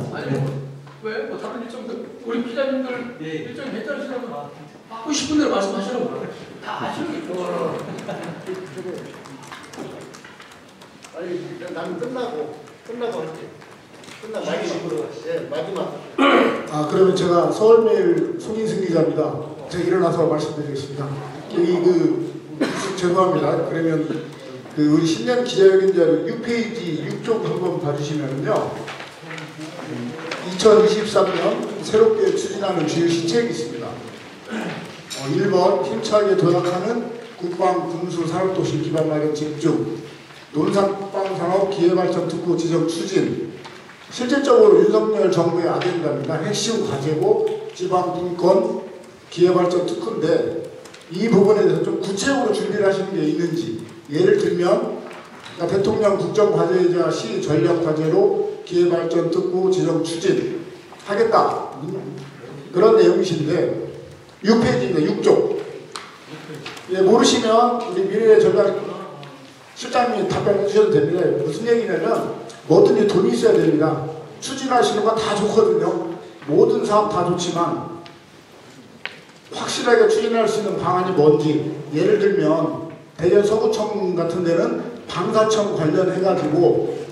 왜? 뭐 다른 일정들 우리 기자님들 일정이 괜찮으시다면 하고 싶은 대로 말씀하시라고 다 하시는 게 좋아. 아니 나는 끝나고 할게. 끝나고 마지막. 그러면 제가 서울메일 송인승 기자입니다. 제가 일어나서 말씀드리겠습니다. 여기 죄송합니다. 그러면 우리 신년 기자회견 자료 6페이지 6쪽 한번 봐주시면요. 2023년 새롭게 추진하는 주요 시책이 있습니다. 1번 힘차게 도약하는 국방 군수 산업도시 기반 마련 집중, 논산 국방산업 기회발전 특구 지정 추진. 실질적으로 윤석열 정부의 아젠다입니다. 핵심 과제고 지방분권 기회발전 특구인데 이 부분에 대해서 좀 구체적으로 준비를 하시는 게 있는지, 예를 들면 그러니까 대통령 국정과제이자 시 전략과제로 기회발전 특구 지정 추진 하겠다 그런 내용이신데 6페이지입니다. 6쪽. 모르시면 우리 미래의 전략 실장님이 답변해 주셔도 됩니다. 무슨 얘기냐면 뭐든지 돈이 있어야 됩니다. 추진하시는 건 다 좋거든요. 모든 사업 다 좋지만 확실하게 추진할 수 있는 방안이 뭔지, 예를 들면 대전 서구청 같은 데는 방사청 관련해가지고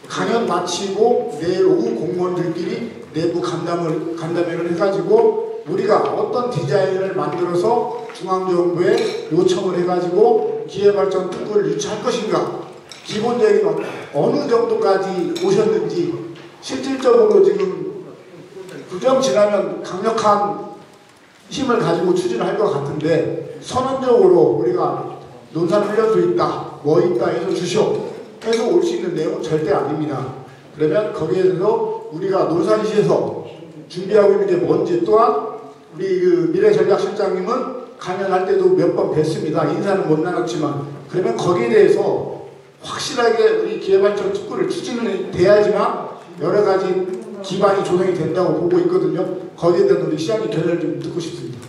강연 마치고 내일 오후 공무원들끼리 내부 간담회를 해가지고 우리가 어떤 디자인을 만들어서 중앙정부에 요청을 해가지고 기회발전 특구를 유치할 것인가, 기본적인 어느 정도까지 오셨는지, 실질적으로 지금 구정 지나면 강력한 힘을 가지고 추진을 할 것 같은데, 선언적으로 우리가 논산훈련소 있다, 뭐 있다 해서 주시오 해서 올 수 있는 내용은 절대 아닙니다. 그러면 거기에 대해서 우리가 논산시에서 준비하고 있는 게 뭔지, 또한 우리 그 미래전략실장님은 강연할 때도 몇 번 뵀습니다. 인사는 못 나눴지만, 그러면 거기에 대해서 확실하게 우리 기회발전 특구를 추진을 돼야지만 여러 가지 기반이 조성이 된다고 보고 있거든요. 거기에 대한 우리 시장님 견해를 좀 듣고 싶습니다.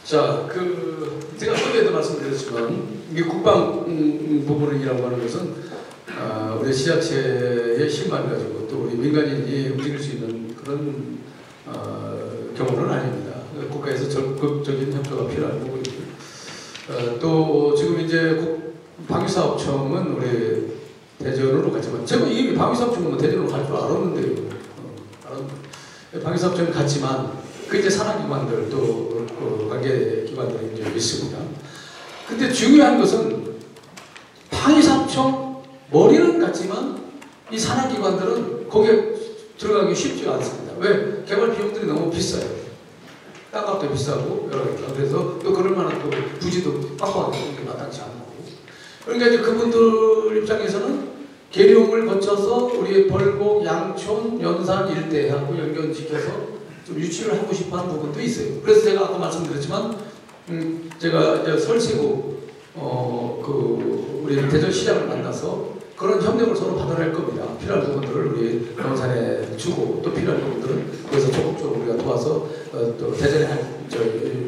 자, 제가 처음에도 말씀드렸지만 이게 국방 부분이라고 하는 것은 우리 지자체의 힘만 가지고 또 우리 민간인이 움직일 수 있는 그런 경우는 아닙니다. 국가에서 적극적인 협조가 필요한 부분이고, 또 지금 이제 방위사업청은 우리 대전으로 갔지만, 제가 이미 방위사업청은 대전으로 갈 줄 알았는데요. 방위사업청은 갔지만 그 이제 산하기관들 또 그 관계기관들이 이제 있습니다. 근데 중요한 것은 방위사업청 머리는 같지만 이 산하기관들은 거기에 들어가기 쉽지가 않습니다. 왜? 개발 비용들이 너무 비싸요. 땅값도 비싸고 여러 가지가. 그래서 또 그럴 만한 또 부지도 빡빡하게 마땅치 않고. 그러니까 이제 그분들 입장에서는 계룡을 거쳐서 우리 벌곡, 양촌, 연산 일대하고 연결시켜서 좀 유치를 하고 싶어하는 부분도 있어요. 그래서 제가 아까 말씀드렸지만 제가 이제 설치고 우리 대전시장을 만나서 그런 협력을 서로 받아낼 겁니다. 필요한 부분들을 우리 논산에 주고, 또 필요한 부분들은 거기서 적극적으로 우리가 도와서 또 대전에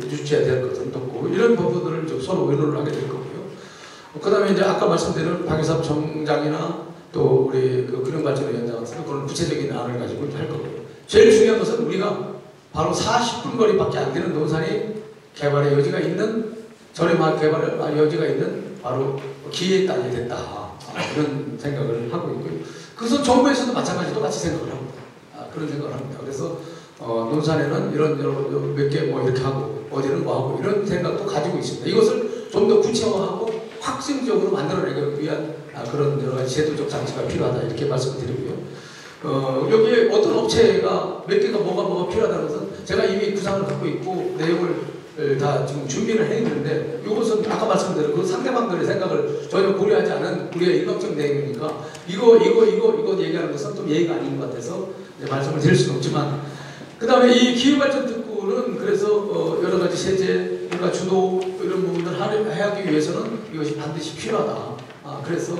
유치해야 될 것은 돕고, 이런 부분들을 좀 서로 의논을 하게 될 거고요. 그 다음에 이제 아까 말씀드린 방위사업청장이나 또 우리 근영발전위원장 같은 그런 구체적인 안을 가지고 할 거고요. 제일 중요한 것은 우리가 바로 40분 거리밖에 안 되는 논산이 개발의 여지가 있는, 저렴한 개발의 여지가 있는 바로 기회의 땅이 됐다. 그런 생각을 하고 있고요. 그래서 정부에서도 마찬가지로 똑같이 생각을 합니다. 그런 생각을 합니다. 그래서 논산에는 이런 몇 개 뭐 이렇게 하고 어디는 뭐 하고 이런 생각도 가지고 있습니다. 이것을 좀 더 구체화하고 확증적으로 만들어내기 위한 그런 여러 가지 제도적 장치가 필요하다, 이렇게 말씀드리고요. 여기에 어떤 업체가 몇 개가 뭐가 필요하다는 것은 제가 이미 구상을 갖고 있고 내용을 다 지금 준비를 해 있는데, 이것은 아까 말씀드린 그 상대방들의 생각을 전혀 고려하지 않은 우리의 일방적 내용이니까 이거 얘기하는 것은 좀 예의가 아닌 것 같아서 말씀을 드릴 수는 없지만, 그 다음에 이 기후발전 특구는 그래서 여러 가지 세제, 그러니까 주도 이런 부분을 하기 위해서는 이것이 반드시 필요하다. 그래서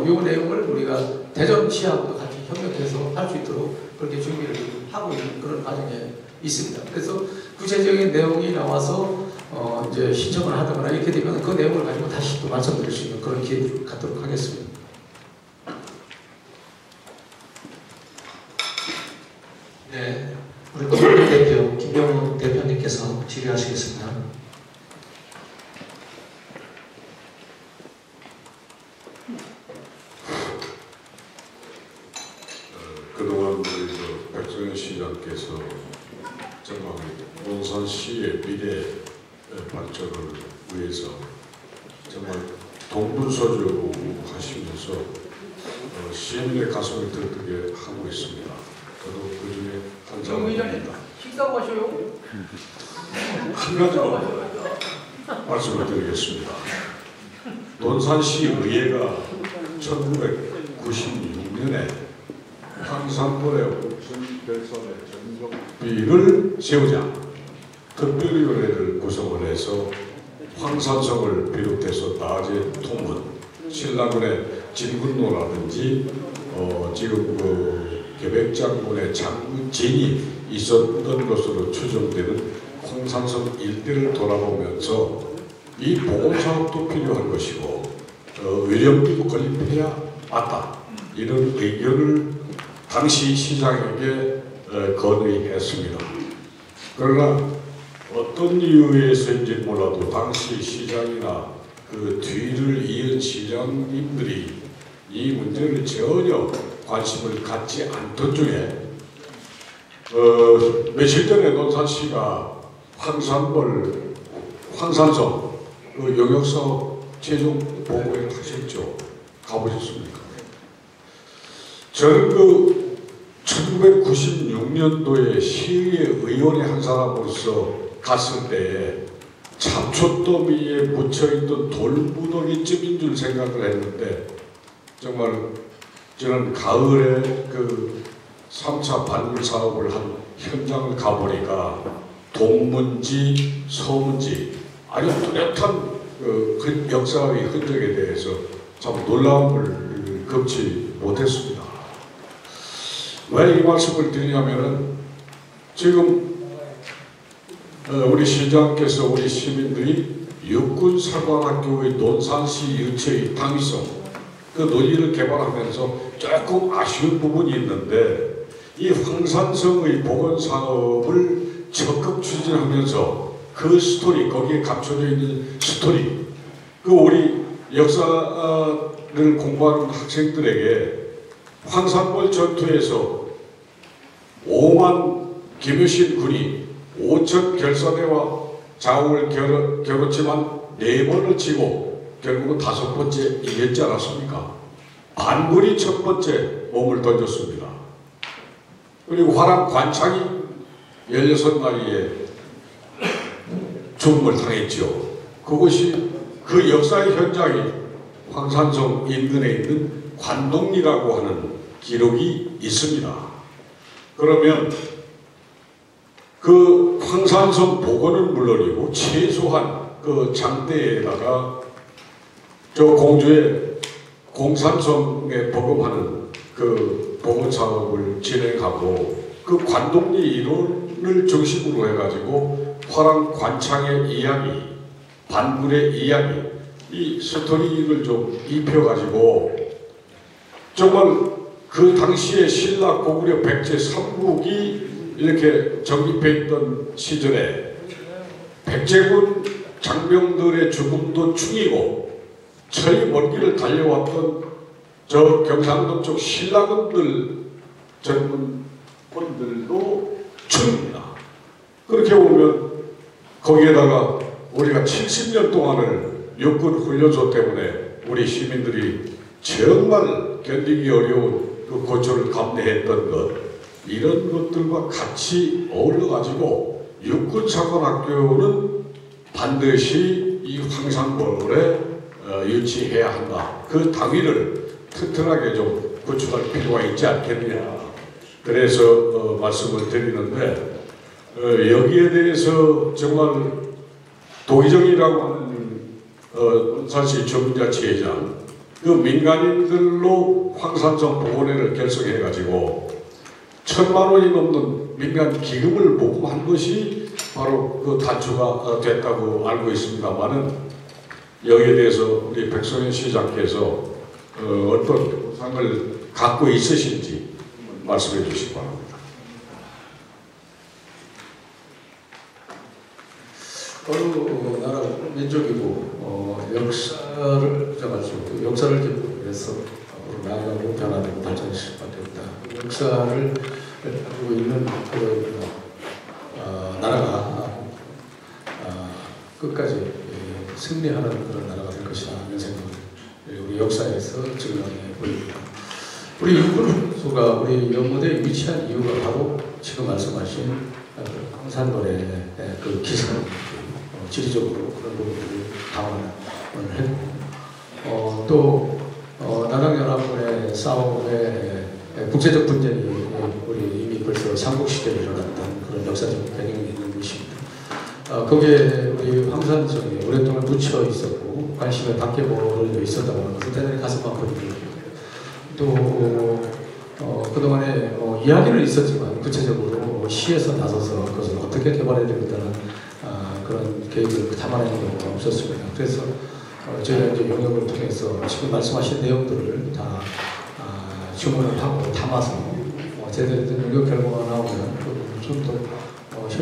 이 내용을 우리가 대전시하고도 같이 협력해서 할 수 있도록 그렇게 준비를 하고 있는 그런 과정에 있습니다. 그래서 구체적인 내용이 나와서 이제 신청을 하거나 이렇게 되면 그 내용을 가지고 다시 또 말씀드릴 수 있는 그런 기회를 갖도록 하겠습니다. 네, 우리 국민 대표 김병훈 대표님께서 질의하시겠습니다. 그동안 우리 백성현 시장께서 정말 논산시의 미래 발전을 위해서 정말 동분서주로 하시면서 시민의 가슴을 들뜨게 하고 있습니다. 저도 그 중에 한 사람입니다. 식사하고 하셔요? 한 가지만 말씀을 드리겠습니다. 논산시 의회가 1996년에 황산벌의 별선의 전용비를 세우자 특별위원회를 구성을 해서 황산성을 비롯해서 낮의 통문, 신라군의 진군로라든지 지금 그 계백장군의 장군진이 있었던 것으로 추정되는 황산성 일대를 돌아보면서 이 보건사업도 필요한 것이고 의료비도 건립해야 맞다, 이런 의견을 당시 시장에게 건의했습니다. 그러나 어떤 이유에서인지 몰라도 당시 시장이나 그 뒤를 이은 시장님들이 이 문제를 전혀 관심을 갖지 않던 중에 며칠 전에 논산시가 황산성 그 용역사업 최종 보고를 하셨죠. 가보셨습니까? 저는 그 1996년도에 시의회 의원의 한 사람으로서 갔을 때에 잡초더미에 묻혀있던 돌무더기쯤인 줄 생각을 했는데 정말 저는 가을에 그 3차 반물 사업을 한 현장을 가보니까 동문지, 서문지 아주 뚜렷한 그 역사의 흔적에 대해서 참 놀라움을 금치 못했습니다. 왜 이 말씀을 드리냐면은 지금 우리 시장께서 우리 시민들이 육군사관학교의 논산시 유치의 당위성 그 논의를 개발하면서 조금 아쉬운 부분이 있는데 이 황산성의 복원사업을 적극 추진하면서 그 스토리 거기에 감춰져 있는 스토리 그 우리 역사를 공부하는 학생들에게 황산벌 전투에서 5만 김유신 군이 5천 결사대와 좌우를 겨뤘지만 4번을 치고 결국은 5번째 이겼지 않았습니까? 반군이 첫 번째 몸을 던졌습니다. 그리고 화랑 관창이 16나리에 죽음을 당했죠. 그것이 그 역사의 현장이 황산성 인근에 있는 관동리라고 하는 기록이 있습니다. 그러면 그 황산성 복원은 물론이고 최소한 그 장대에다가 저 공주의 공산성에 복음하는 그 복원 사업을 진행하고 그 관동리 이론을 중심으로 해가지고 화랑 관창의 이야기, 반군의 이야기 이 스토리를 좀 입혀가지고 정말 그 당시에 신라 고구려 백제 삼국이 이렇게 정립해 있던 시절에 백제군 장병들의 죽음도 충이고 저희 먼 길을 달려왔던 저 경상도 쪽 신라군들 전문군들도 충입니다. 그렇게 보면 거기에다가 우리가 70년 동안을 육군 훈련소 때문에 우리 시민들이 정말 견디기 어려운 그 고초를 감내했던 것 이런 것들과 같이 어울러가지고 육군사관학교는 반드시 이 황산벌에 유치해야 한다. 그 당위를 튼튼하게 좀 구축할 필요가 있지 않겠느냐. 그래서 말씀을 드리는데 여기에 대해서 정말 도의정이라고 하는 논산시 주민자치회장 그 민간인들로 황산성 복원회를 결성해가지고 1,000만 원이 넘는 민간 기금을 모금한 것이 바로 그 단추가 됐다고 알고 있습니다만은 여기에 대해서 우리 백성현 시장께서 어떤 상을 갖고 있으신지 말씀해 주시기 바랍니다. 어느 나라 민족이고 역사를 정하시고 역사를 기록해서 나아가고 변화되고 발전시킬 수밖에 없다. 역사를 가지고 있는 그 나라가 끝까지 승리하는 그런 나라가 될 것이다 하는 생각을 우리 역사에서 증명해 보입니다. 우리 육군수가 우리 연무대에 위치한 이유가 바로 지금 말씀하신 황산벌의 그 기산 지리적으로 그런 부분들을 강화를 했고 또 남양연합군의 싸움에 국제적 분쟁이 우리 이미 벌써 삼국시대에 일어났던 그런 역사적 배경이 있는 것입니다. 거기에 우리 황산성이 오랫동안 묻혀 있었고 관심을 받게 모르고 있었다고 하는 것을 대단히 가슴 아프거든요. 또 그동안에 이야기는 있었지만 구체적으로 시에서 나서서 그것을 어떻게 개발해야 되겠다는 그런 계획을 담아내는 경우가 없었습니다. 그래서 저희가 이제 용역을 통해서 지금 말씀하신 내용들을 다 주문을 하고 담아서 제대로 된 용역 결과가 나오면 좀 더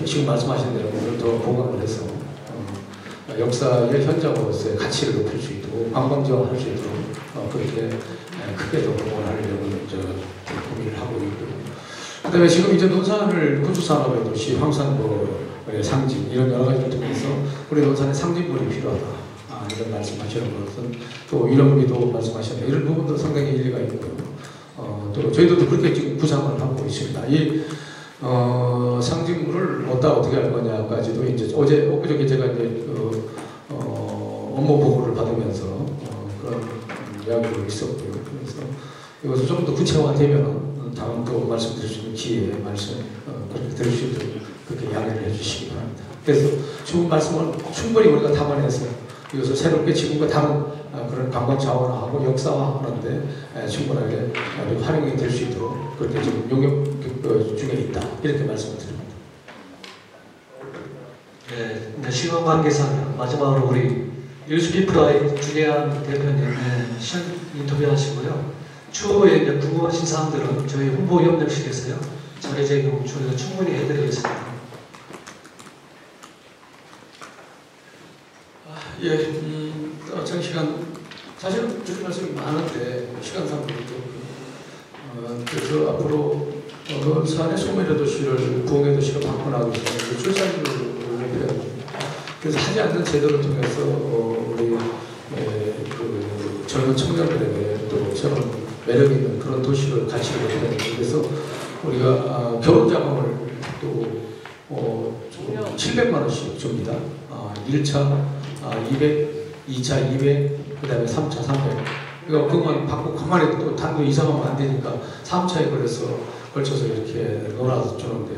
지금 말씀하신 내용들을 더 보강을 해서 역사의 현장으로서의 가치를 높일 수 있도록 관광지화할 수 있도록 그렇게 크게 더 공헌하려고 고민을 하고 있고요. 그다음에 지금 이제 논산을 군수산업의 도시, 황산도의 상징 이런 여러 가지를 통해서 우리 논산의 상징물이 필요하다. 이런 말씀하시는 것은 또 이런비도 말씀하셨는데 이런 부분도 상당히 일리가 있고요. 또 저희들도 그렇게 지금 구상을 하고 있습니다. 이 상징물을 어떻게 할 거냐까지도 이제 엊그저께 제가 이제 업무 보고를 받으면서 그런 이야기가 있었고요. 그래서 이것을 좀 더 구체화되면 다음 또 말씀드릴 수 있는 기회에 그렇게 들을 수 있도록 그렇게 이야기를 해주시기 바랍니다. 그래서 좋은 말씀을 충분히 우리가 담아내서 이것을 새롭게 지금과 다른 그런 관광 자원화하고 역사화하는데 충분하게 활용이 될 수 있도록 그렇게 지금 용역 중에 있다. 이렇게 말씀을 드립니다. 네, 시간 관계상 마지막으로 우리 뉴스피플아이 주대한 대표님 시간 인터뷰하시고요. 추후에 이제 궁금하신 사항들은 저희 홍보 협력실에서요 자료 제공 저희가 충분히 해드리겠습니다. 장시간 사실은 드릴 말씀이 많은데 시간상 그래서 앞으로 논산의 소멸의 도시를 부흥의 도시로 바꿔나가기 위해서 출산율을 높여야 됩니다. 그래서 하지 않는 제도를 통해서 우리 그 젊은 청년들에게 또 새로운 매력 있는 그런 도시를 가치를 높여야 됩니다. 그래서 우리가 결혼 자금을 또 700만 원씩 줍니다. 1차 200, 2차 200, 그 다음에 3차 300. 그러니까 그것만 받고 가만히 또 단도 이상하면 안 되니까 3차에 걸쳐서 이렇게 놀아서 주는데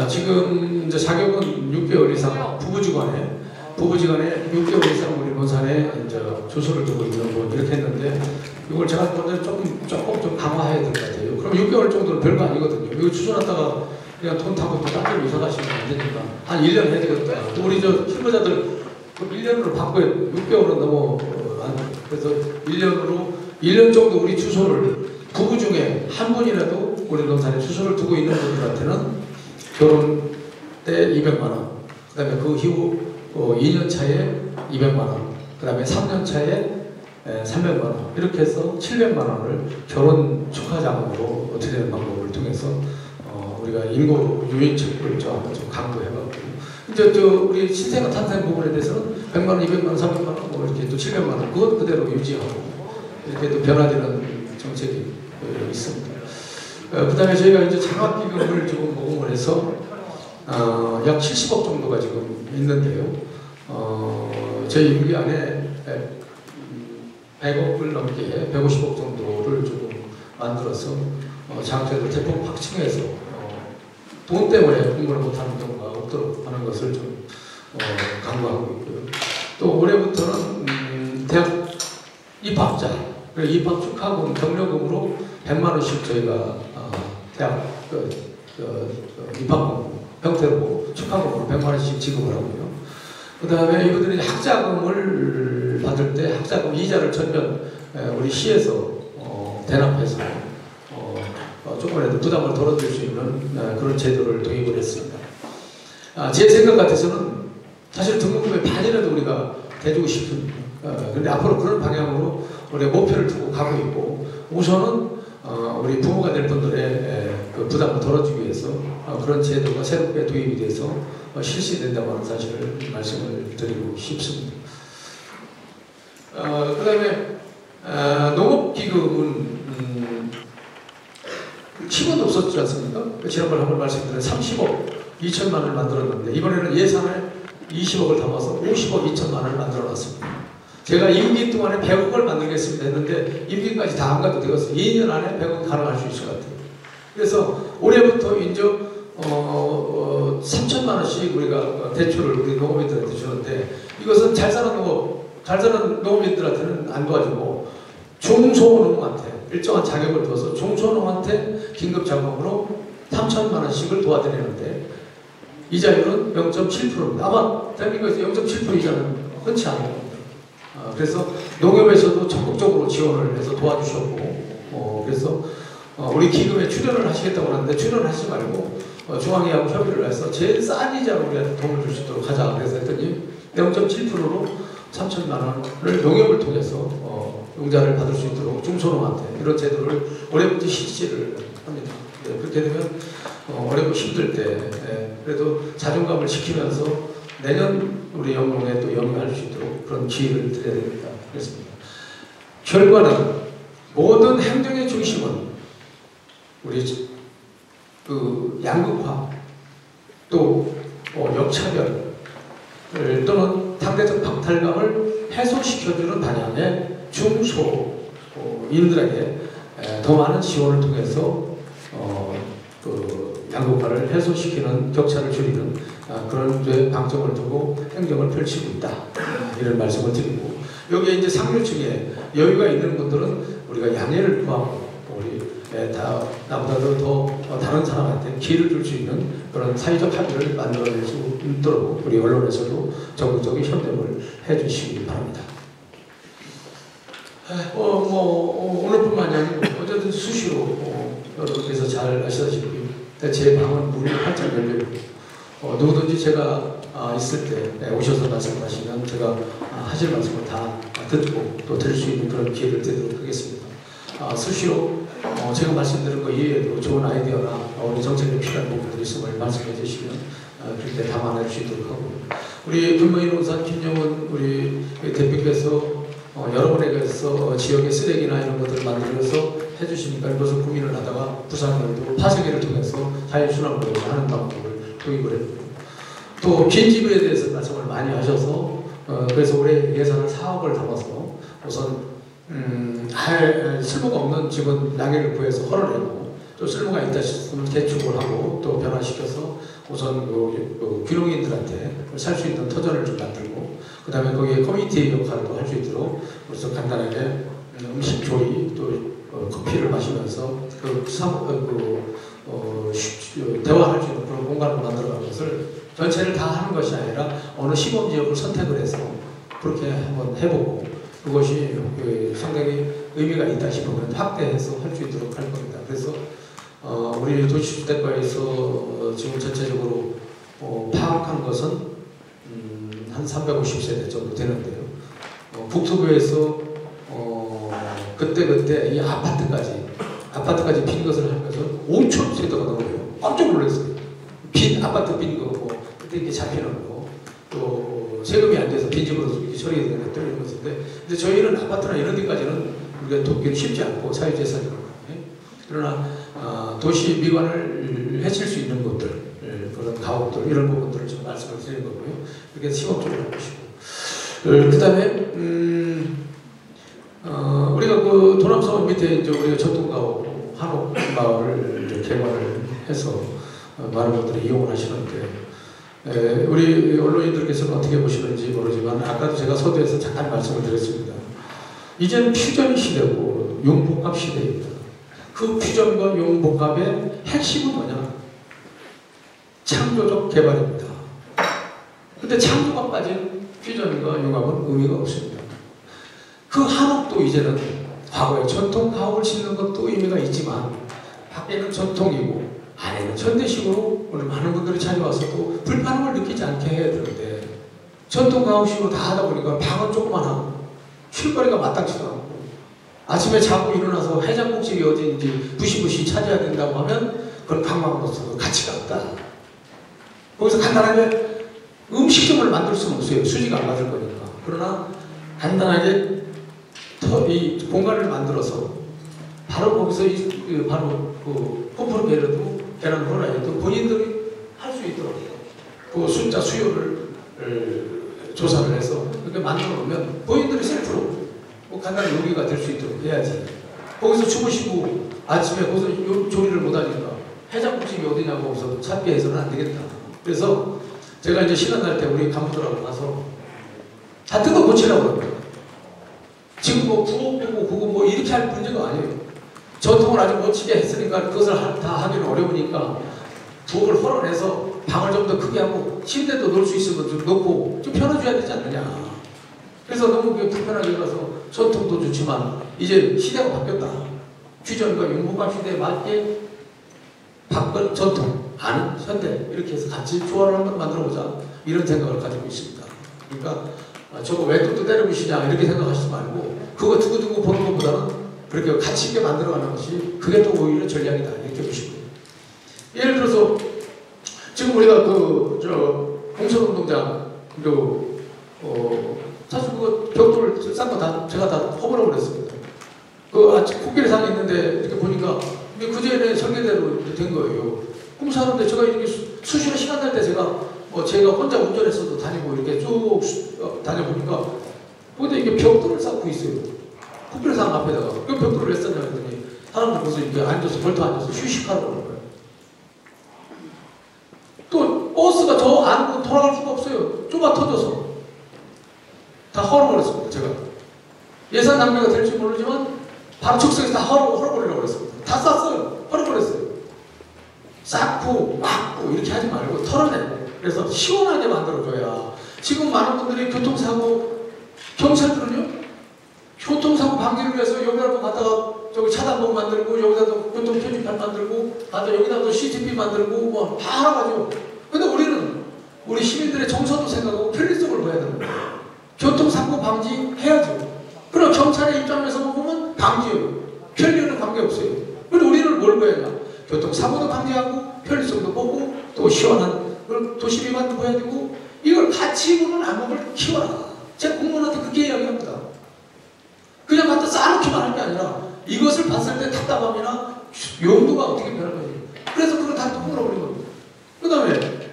지금 이제 자격은 6개월 이상 부부지간에 6개월 이상 우리 논산에 이제 주소를 두고 있는 분 이렇게 했는데 이걸 제가 먼저 조금 좀 강화해야 될 것 같아요. 그럼 6개월 정도는 별거 아니거든요. 이거 주소놨다가 그냥 돈 타고 또 딴 데로 이사 가시면 안 되니까 한 1년 해야 되겠다. 우리 저 실무자들 1년으로 바꿔야 6개월은 너무 그래서 1년 정도 우리 주소를 부부 중에 한 분이라도 우리 논산에 주소를 두고 있는 분들한테는 결혼 때 200만 원, 그 다음에 그 이후 2년 차에 200만 원, 그 다음에 3년 차에 300만 원 이렇게 해서 700만 원을 결혼 축하 자금으로 드리는 방법을 통해서 우리가 인구 유인책을 좀 강구해가지고 이제 우리 신생아 탄생 부분에 대해서는 100만 원, 200만 원, 300만 원, 뭐 이렇게 또 700만 원 그것 그대로 유지하고 이렇게 또 변화되는 정책이 있습니다. 그 다음에 저희가 이제 장학기금을 지금 모금을 해서 약 70억 정도가 지금 있는데요. 저희 임기 안에 100억을 넘게 150억 정도를 조금 만들어서 장학자들 대폭 확충해서 돈 때문에 공부를 못하는 경우가 없도록 하는 것을 좀 강구하고 있고요. 또 올해부터는 대학 입학자 입학 축하금 경력금으로 100만 원씩 저희가 대학 입학금 형태로 축하금으로 100만 원씩 지급을 하고요. 그 다음에 이분들이 학자금을 받을 때 학자금 이자를 전면 우리 시에서 대납해서 조금이라도 부담을 덜어줄 수 있는 그런 제도를 도입을 했습니다. 제 생각 같아서는 사실 등록금의 반이라도 우리가 대주고 싶은 그런데 앞으로 그런 방향으로 우리가 목표를 두고 가고 있고 우선은 우리 부모가 될 분들의 그 부담을 덜어주기 위해서 그런 제도가 새롭게 도입이 돼서 실시된다고 하는 사실을 말씀을 드리고 싶습니다. 그 다음에 농업기금은 키워도 없었지 않습니까? 지난번에 한번 말씀드린 30억 2천만 원을 만들었는데 이번에는 예산을 20억을 담아서 50억 2천만 원을 만들어놨습니다. 제가 임기 동안에 100억을 만들겠습니다 했는데 임기까지 다 안 가도 되겠어요. 2년 안에 100억 가능할 수 있을 것 같아요. 그래서 올해부터 이제 3천만 원씩 우리가 대출을 우리 농업인들한테 주는데 이것은 잘 사는 농업인들한테는 안 도와주고 중소농한테 일정한 자격을 둬서 중소농한테 긴급 자금으로 3천만 원씩을 도와드리는데 이자율은 0.7%입니다. 아마 대한민국에서 0.7% 이자는 흔치 않은 겁니다. 그래서 농협에서도 적극적으로 지원을 해서 도와주셨고 그래서 우리 기금에 출연을 하시겠다고 하는데 출연을 하지 말고 중앙회하고 협의를 해서 제일 싼 이자로 우리한테 도움을 줄 수 있도록 하자 그래서 했더니 0.7%로 3천만 원을 농협을 통해서 융자를 받을 수 있도록 중소농한테 이런 제도를 올해부터 실시를 합니다. 네, 그렇게 되면 올해부터 힘들 때 그래도 자존감을 지키면서 내년 우리 영농에 또 영위할 수 있도록 그런 기회를 드려야 됩니다. 그렇습니다. 결과는 모든 행정의 중심은 우리 그 양극화 또 역차별 또는 상대적 박탈감을 해소시켜주는 방향의 중소인들에게 더 많은 지원을 통해서 그 양극화를 해소시키는 격차를 줄이는 그런 데 방점을 두고 행정을 펼치고 있다. 이런 말씀을 드리고 여기에 이제 상류층에 여유가 있는 분들은 우리가 양해를 구하고 우리 나보다도 더 다른 사람한테 기회를 줄 수 있는 그런 사회적 합의를 만들어낼 수 있도록 우리 언론에서도 적극적인 협력을 해주시기 바랍니다. 오늘뿐만이 아니고 어쨌든 수시로 여러분께서 잘 아시다시피 제 방은 문이 활짝 열리고 누구든지 제가 있을 때 오셔서 말씀하시면 제가 하실 말씀을 다 듣고 또 드릴 수 있는 그런 기회를 드리도록 하겠습니다. 수시로 제가 말씀드린 거 이외에도 좋은 아이디어나 우리 정책에 필요한 부분들이 있으면 말씀해 주시면 그때 담아낼 수 있도록 하고 우리 금명인농산 김영훈 우리 대표께서 여러분에게서 지역의 쓰레기나 이런 것들을 만들어서 해주시니까 이것을 고민을 하다가 부산에도 파쇄기를 통해서 자율순환으로 하는 방법을 도입을 했고 또 빈집에 대해서 말씀을 많이 하셔서 그래서 올해 예산을 4억을 담아서 우선 쓸모가 없는 집은 양해를 구해서 헐어내고 또 쓸모가 있다 싶으면 개축을 하고 또 변화시켜서 우선 귀농인들한테 살 수 있는 터전을 좀 만들고 그 다음에 거기에 커뮤니티 역할도 할 수 있도록 그래서 간단하게 음식 조리 또 커피를 마시면서 대화할 수 있는 그런 공간을 만들어가는 것을 전체를 다 하는 것이 아니라 어느 시범 지역을 선택을 해서 그렇게 한번 해보고 그것이 상당히 의미가 있다 싶으면 확대해서 할 수 있도록 할 겁니다. 그래서 우리 도시주택과에서 지금 전체적으로 파악한 것은 한 350세대 정도 되는데요. 국토부에서 그때 이 아파트까지 빈 것을 하면서 5천 세대가 넘어요. 깜짝 놀랐어요. 아파트 빈 거 그때 이렇게 잡히는 거 또 세금이 안 돼서 빈집으로 처리가 되는 것들 이런 것인데 근데 저희는 아파트나 이런 데까지는 우리가 돕기는 쉽지 않고 사유재산이거든요. 그러나 도시 미관을 해칠 수 있는 것들 그런 가옥들 이런 부분들을 좀 말씀을 드리는 거고요. 이렇게 시범적으로 해보시고 그 다음에 우리가 그 도남사원 밑에 이제 우리가 전통가옥 한옥 마을을 이제 개관을 해서 많은 분들이 이용을 하시는데 우리 언론인들께서는 어떻게 보시는지 모르지만 아까도 제가 서두에서 잠깐 말씀을 드렸습니다. 이제는 퓨전 시대고 융복합 시대입니다. 그 퓨전과 융복합의 핵심은 뭐냐? 창조적 개발입니다. 근데 창조가 빠진 퓨전과 융합은 의미가 없습니다. 그 한옥도 이제는 과거에 전통 가옥을 짓는 것도 의미가 있지만 밖에는 전통이고 안에는 현대식으로 오늘 많은 분들이 찾아와서 또 불편함을 느끼지 않게 해야 되는데 전통 가옥식으로 다 하다 보니까 방은 조그만 하고 쉴거리가 마땅치도 않고 아침에 자고 일어나서 해장국집이 어디인지 부시부시 찾아야 된다고 하면 그건 관광으로서 가치가 없다. 거기서 간단하게 음식점을 만들 수는 없어요. 수지가 안 맞을 거니까. 그러나 간단하게 이 공간을 만들어서 바로 거기서 바로 그 홈프로 배려도 계란 후라이도 본인들이 할 수 있도록 그 숫자 수요를 조사를 해서 그렇게 만들어 놓으면 본인들이 셀프로 뭐 간단한 요리가 될 수 있도록 해야지. 거기서 주무시고 아침에 거기서 조리를 못하니까 해장국집이 어디냐고 하면서 찾게 해서는 안 되겠다. 그래서 제가 이제 시간 날 때 우리 간부들하고 가서 다 뜯어 고치라고 그럽니다. 지금 뭐 부엌 보고 그거 뭐 이렇게 할 문제가 아니에요. 전통을 아주 멋지게 했으니까 그것을 다 하기는 어려우니까 부엌을 헐어내서 방을 좀 더 크게 하고 침대도 놓을 수 있으면 좀 놓고 좀 편해줘야 되지 않느냐. 그래서 너무 불편하게 가서 전통도 좋지만 이제 시대가 바뀌었다. 퓨전과 융복합 시대에 맞게 바꾼 전통, 아는 현대 이렇게 해서 같이 조화를 한번 만들어보자 이런 생각을 가지고 있습니다. 그러니까 저거 왜 또 때려부시냐 이렇게 생각하시지 말고 그거 두고두고 보는 것보다는 그렇게 가치 있게 만들어가는 것이 그게 또 오히려 전략이다 이렇게 보시고요. 예를 들어서 지금 우리가 공천운동장 그리고 사실 그거 벽돌 싼 거 다 제가 다 허물어 버렸습니다. 그 아침 코끼리산에 있는데 이렇게 보니까 이게 그전에 설계대로 이렇게 된 거예요. 공사하는데 제가 이렇게 수시로 시간 날 때 제가 혼자 운전했어도 다니고 이렇게 쭉 다녀보니까 근데 이게 벽돌을 쌓고 있어요. 코끼리산 앞에다가 그 벽돌을 왜 썼냐 했더니 사람들 거기서 이렇게 앉아서 벌터 앉아서 휴식하라고 그러는 거예요. 또 버스가 저 안으로 돌아갈 수가 없어요. 좁아 터져서 다 헐어버렸습니다. 제가 예산 낭비가 될지 모르지만 바로 즉석에서 다 헐어버리라고 그랬습니다. 다 쌌어요. 헐어버렸어요. 쌓고 막고 이렇게 하지 말고 털어내. 그래서 시원하게 만들어줘야 지금 많은 분들이 교통사고 경찰들은요 교통사고 방지를 위해서 여기다도 갖다가 저기 차단봉 만들고 여기다도 교통표지판 만들고 여기다도 CCTV 만들고 뭐 다 알아가죠. 근데 우리는 우리 시민들의 정서도 생각하고 편리성을 봐야 되는 거예요. 교통사고 방지해야죠. 그럼 경찰의 입장에서 보면 방지예요. 편리는 관계없어요. 근데 우리는 뭘 봐야 되나? 교통사고도 방지하고 편리성도 보고 또 시원한 도시 미관도 봐야 되고 이걸 같이 보는 안목을 키워라. 제가 공무원한테 그렇게 이야기합니다. 그냥 갖다 쌓아놓기만 할 게 아니라 이것을 봤을 때 답답함이나 용도가 어떻게 변할 거지. 그래서 그걸 다 통으로 버린 겁니다. 그 다음에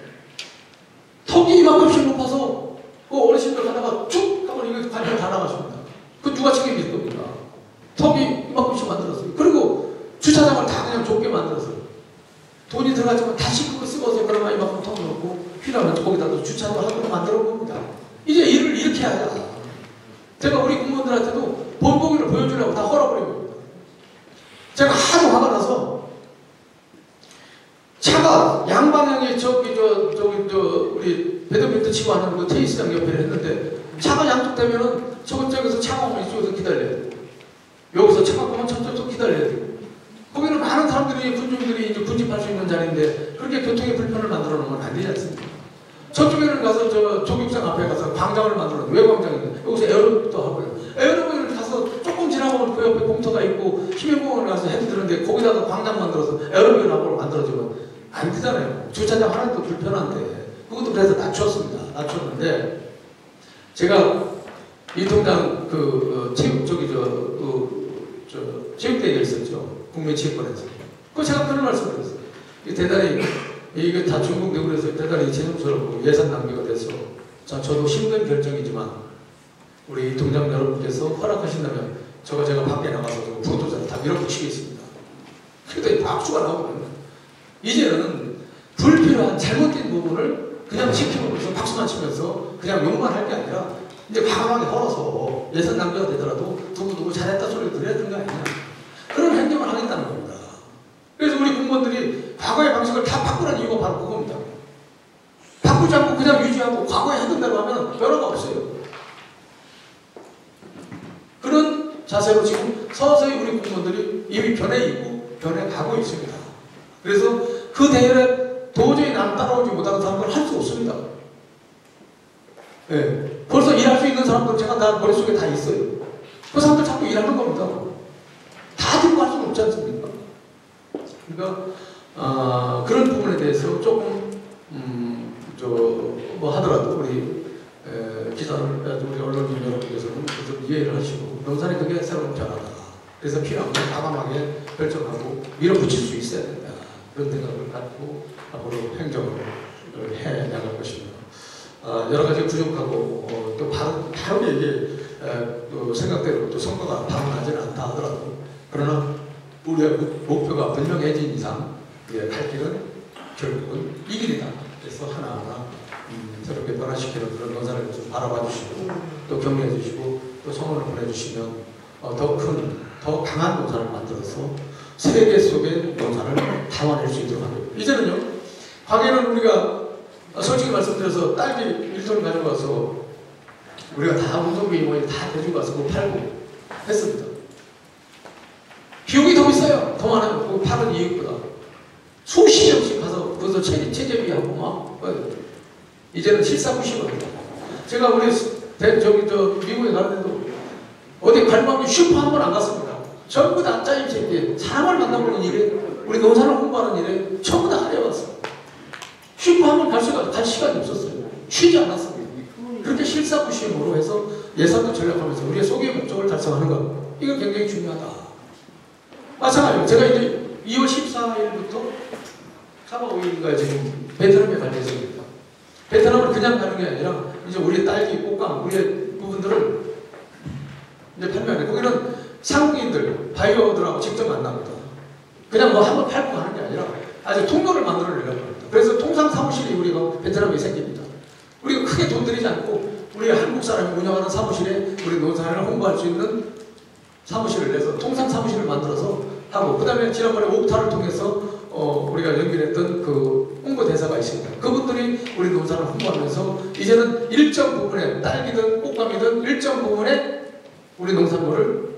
턱이 이만큼씩 높아서 그 어르신들 가다가 쭉 하면 이거 관절 다 나가십니다. 그 누가 책임질 겁니까? 턱이 이만큼씩 만들었어요. 그리고 주차장을 다 그냥 좁게 만들었어요. 돈이 들어가지만 다시 그거 쓰고서 그러면 이만큼 턱 넣고 필요하면 거기다 주차장을 하도록 만들어 봅니다. 이제 일을 이렇게 하자. 제가 우리 공무원들한테도 본보기를 보여주려고 다 헐어버린 겁니다. 제가 하도 화가 나서 차가 양방향에 우리 배드민턴 치고 하는 그 테니스장 옆에 했는데 차가 양쪽 되면은 저쪽에서 차가 오면 이쪽에서 기다려야 돼요. 여기서 차가 오면 저쪽에서 기다려야 돼요. 거기는 많은 사람들이 군중들이 이제 군집할 수 있는 자리인데 그렇게 교통의 불편을 만들어 놓으면 안 되지 않습니까? 저쪽에는 가서 저 조격장 앞에 가서 광장을 만들어 놓은 왜 광장인데 여기서 에어로빅도 하고요. 에어로빅을 가서 조금 지나가면 그 옆에 공터가 있고 시민공원을 가서 해도 되는데 거기다가 광장 만들어서 에어로빅을 하고 만들어주면 안 되잖아요. 주차장 하나도 불편한데 그것도 그래서 낮췄는데 제가 이 동장 체육대회가 있었죠. 국민체육관에서. 그거 제가 그런 말씀을 드렸어요. 대단히 이게 다 중공되고 그래서 대단히 죄송스럽고 예산 낭비가 돼서 저도 힘든 결정이지만 우리 동장 여러분께서 허락하신다면 제가 밖에 나가서 부도자를 다 밀어붙이겠습니다. 그랬더니 박수가 나오거든요. 이제는 불필요한 잘못된 부분을 그냥 지켜보면서 박수만 치면서 그냥 욕만 할 게 아니라 이제 과감하게 걸어서 예산 낭비가 되더라도 누구누구 잘했다 소리를 들어야 되는 거 아니냐. 그런 행동을 하겠다는 겁니다. 그래서 우리 공무원들이 과거의 방식을 다 바꾸라는 이유가 바로 그겁니다. 바꾸지 않고 그냥 유지하고 과거에 하던 대로 하면 변화가 없어요. 그런 자세로 지금 서서히 우리 공무원들이 이미 변해가고 있습니다. 그래서 그 대열에 도저히 남 따라오지 못하는 사람들은 할 수 없습니다. 네. 벌써 일할 수 있는 사람들 제가 다 머릿속에 다 있어요. 그 사람들 자꾸 일하는 겁니다. 다 들고 할 수는 없지 않습니까? 그러니까 그런 부분에 대해서 조금 하더라도 우리 우리 언론인 여러분께서는 좀 이해를 하시고 농산의 그게 새로운 변화다. 그래서 필요한 걸 과감하게 결정하고 밀어붙일 수 있어야 된다. 그런 생각을 갖고 앞으로 행정을 해 나갈 것입니다. 여러 가지 부족하고 또 바로 이게 또 생각대로 또 성과가 바로 나지는 않다 하더라도 그러나 우리의 목표가 분명해진 이상 우리의 갈 길은 결국은 이 길이다. 그래서 하나하나 새롭게 변화시키는 그런 농사를 좀 바라봐 주시고 또 격려해 주시고 또 성원을 보내주시면 더 강한 농사를 만들어서 세계 속의 농사를 담아낼 수 있도록 합니다. 이제는요, 과거에는 우리가 솔직히 말씀드려서 딸기 1톤 가지고 와서 우리가 다 운송비 모임 다 가지고 와서 그거 팔고 했습니다. 비용이 더 비싸요. 더 많아요. 그거 파는 이익보다. 수십 년씩 가서 거기서 체제비하고 막 이제는 74, 90원. 제가 우리 미국에 갔는데도 어디 갈망하면 슈퍼 한 번 안 갔습니다. 전부 다 짜임새끼 사람을 만나보는 일에 우리 농산을 홍보하는 일에 전부 다 하려왔어요. 슈퍼 한 번 갈 시간이 없었어요. 쉬지 않았습니다. 그렇게 실사부심으로 해서 예산도 전략하면서 우리의 소기의 목적을 달성하는 것, 이거 굉장히 중요하다. 마찬가지로 제가 이제 2월 14일부터 4박 5일인가 지금 베트남에 갈 예정입니다. 베트남을 그냥 가는 게 아니라 이제 우리 딸기, 꽃감, 우리의 부분들을 이제 판매하는, 거기는 상공인들, 바이어들하고 직접 만납니다. 그냥 뭐 한번 팔고 가는 게 아니라 아주 통로를 만들어내려고 합니다. 그래서 통상 사무실이 우리가 베트남에 생깁니다. 우리가 크게 돈 들이지 않고 우리 한국 사람이 운영하는 사무실에 우리 농산을 홍보할 수 있는 사무실을 내서 통상 사무실을 만들어서 하고, 그 다음에 지난번에 옥타를 통해서 우리가 연결했던 그 홍보 대사가 있습니다. 그분들이 우리 농산을 홍보하면서 이제는 일정 부분에 딸기든 꽃감이든 일정 부분에 우리 농산물을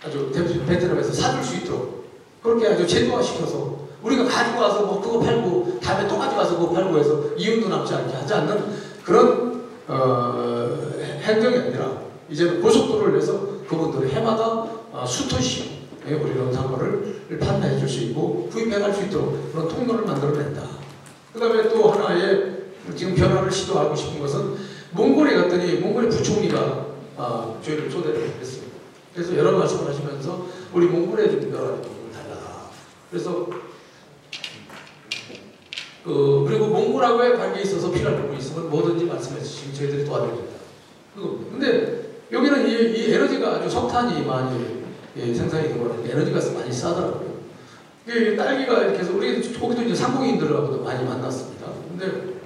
아주 베트남에서 사줄 수 있도록 그렇게 아주 제도화시켜서 우리가 가지고 와서 뭐 그거 팔고 다음에 또 가져가서 그거 팔고 해서 이윤도 남지 않게 하지 않는 그런 행정이 아니라 이제는 고속도로를 내서 그분들이 해마다 수토씩 우리 농산물을 판매해 줄 수 있고 구입해 갈 수 있도록 그런 통로를 만들어낸다. 그 다음에 또 하나의 지금 변화를 시도하고 싶은 것은 몽골에 갔더니 몽골의 부총리가 저희를 초대를 했습니다. 그래서 여러 말씀을 하시면서 우리 몽골에 좀 여러 가지 부분을 달라. 그래서 그리고 몽골하고의 관계에 있어서 필요한 부분이 있으면 뭐든지 말씀해 주시면 저희들이 도와드립니다. 근데 여기는 이 에너지가 아주 석탄이 많이 생산이 되고 에너지가 많이 싸더라고요. 딸기가 이렇게 해서 우리 거기도 이제 상공인들하고도 많이 만났습니다. 근데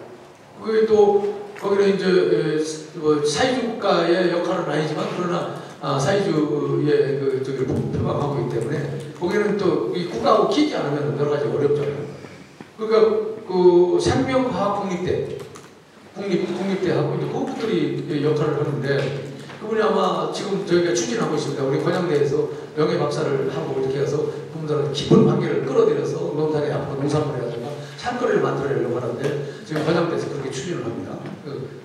거기 또 거기는 이제 사회주 국가의 역할은 아니지만 그러나 사회주의 저기를 표방하고 있기 때문에 거기는 또 이 국가하고 끼지 않으면 여러 가지 어렵잖아요. 그러니까 그 생명과학 국립대하고 이제 그분들이 역할을 하는데 그분이 아마 지금 저희가 추진하고 있습니다. 우리 건양대에서 명예 박사를 하고 이렇게 해서 그분들한테 깊은 관계를 끌어들여서 농산에 앞으로 농산물이라든가 산거리를 만들어내려고 하는데 지금 건양대에서 그렇게 추진을 합니다.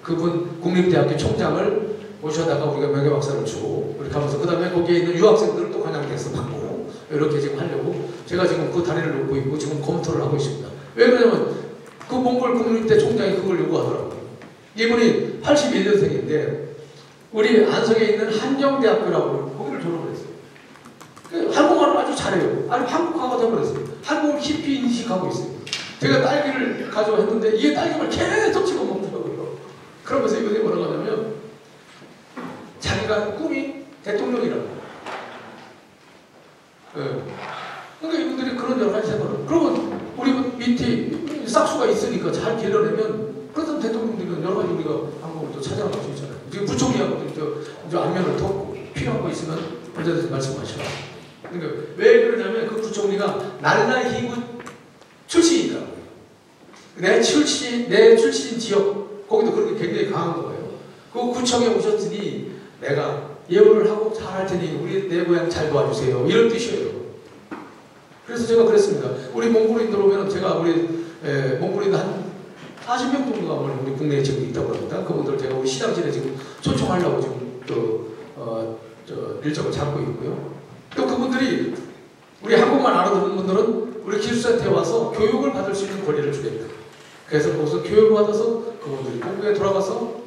그분 국립대학교 총장을 모셔다가 우리가 명예 박사를 주고 이렇게 하면서 그 다음에 거기에 있는 유학생들을 또 건양대에서 받고 이렇게 지금 하려고 제가 지금 그 다리를 놓고 있고 지금 검토를 하고 있습니다. 왜 그러냐면 그 몽골 국립대 총장이 그걸 요구하더라고요. 이분이 81년생인데 우리 안성에 있는 한정대학교라고 거기를 졸업을 했어요. 한국말을 아주 잘해요. 아니 한국화가 되어버렸어요. 한국을 깊이 인식하고 있어요. 제가 딸기를 가져왔는데 이게 딸기를 계속 집어먹더라고요. 그러면서 이분이 뭐라고 하냐면 자기가 꿈이 대통령이라고. 그러니까 이분들이 그런 여러 가지 생각을. 그러면 우리 밑에 싹수가 있으니까 잘 길러내면 그렇다면 대통령들은 여러 가지 우리가 한국을 또 찾아갈 수 있잖아요. 지금 부총리하고 이제 안면을 덮고 필요한 거 있으면 언제든지 말씀하시라. 그러니까 왜 그러냐면 그 부총리가 날라히구 출신이더라고요. 내 출신 지역 거기도 그렇게 굉장히 강한 거예요. 그 구청에 오셨으니 내가 예우를 하고 잘할 테니 우리 내 고향 잘 도와주세요. 이런 뜻이에요. 그래서 제가 그랬습니다. 우리 몽골인들 오면 제가 우리 몽골인 한 40명 정도가 우리 국내에 지금 있다고 합니다. 그분들 제가 우리 시장실에 지금 초청하려고 지금 일정을 잡고 있고요. 또 그분들이 우리 한국말 알아듣는 분들은 우리 기술센터에 와서 교육을 받을 수 있는 권리를 주겠다. 그래서 거기서 교육을 받아서 그분들이 본국에 돌아가서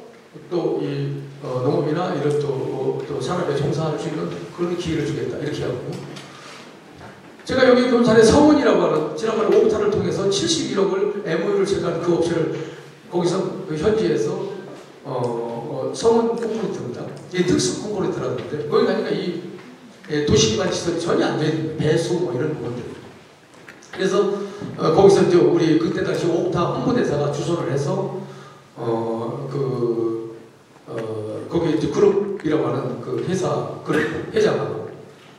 또 이 농업이나 이런 또 산업에 종사할 수 있는 그런 기회를 주겠다. 이렇게 하고요. 제가 여기 논산의 성원이라고 하는 지난번에 옥타를 통해서 71억을 MOU를 체결한 그 업체를 거기서 그 현지에서 성원 콘크리트입니다. 이 특수 콘크리트라는데 거기 가니까 이 도시기반 시설이 전혀 안 돼 있는 배수 뭐 이런 부분들. 그래서 거기서 이제 우리 그때 당시 옥타 홍보대사가 주선을 해서 거기 이제 그룹이라고 하는 그 회사 그룹 회장하고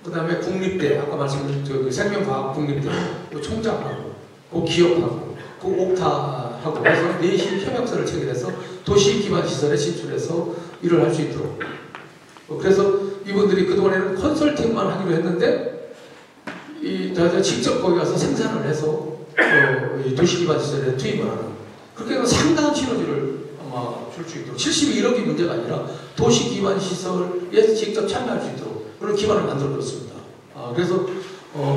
그 다음에 국립대 아까 말씀드린 생명과학 국립대 그 총장하고 그 기업하고 그 옥타하고 해서 내신 협약서를 체결해서 도시 기반 시설에 진출해서 일을 할 수 있도록. 그래서 이분들이 그동안에는 컨설팅만 하기로 했는데 직접 거기 가서 생산을 해서 이 도시 기반 시설에 투입을 하는 그렇게 해서 상당한 시너지를 줄 수 있도록 71억이 문제가 아니라 도시 기반 시설에 직접 참여할 수 있도록 그런 기반을 만들어줬습니다. 그래서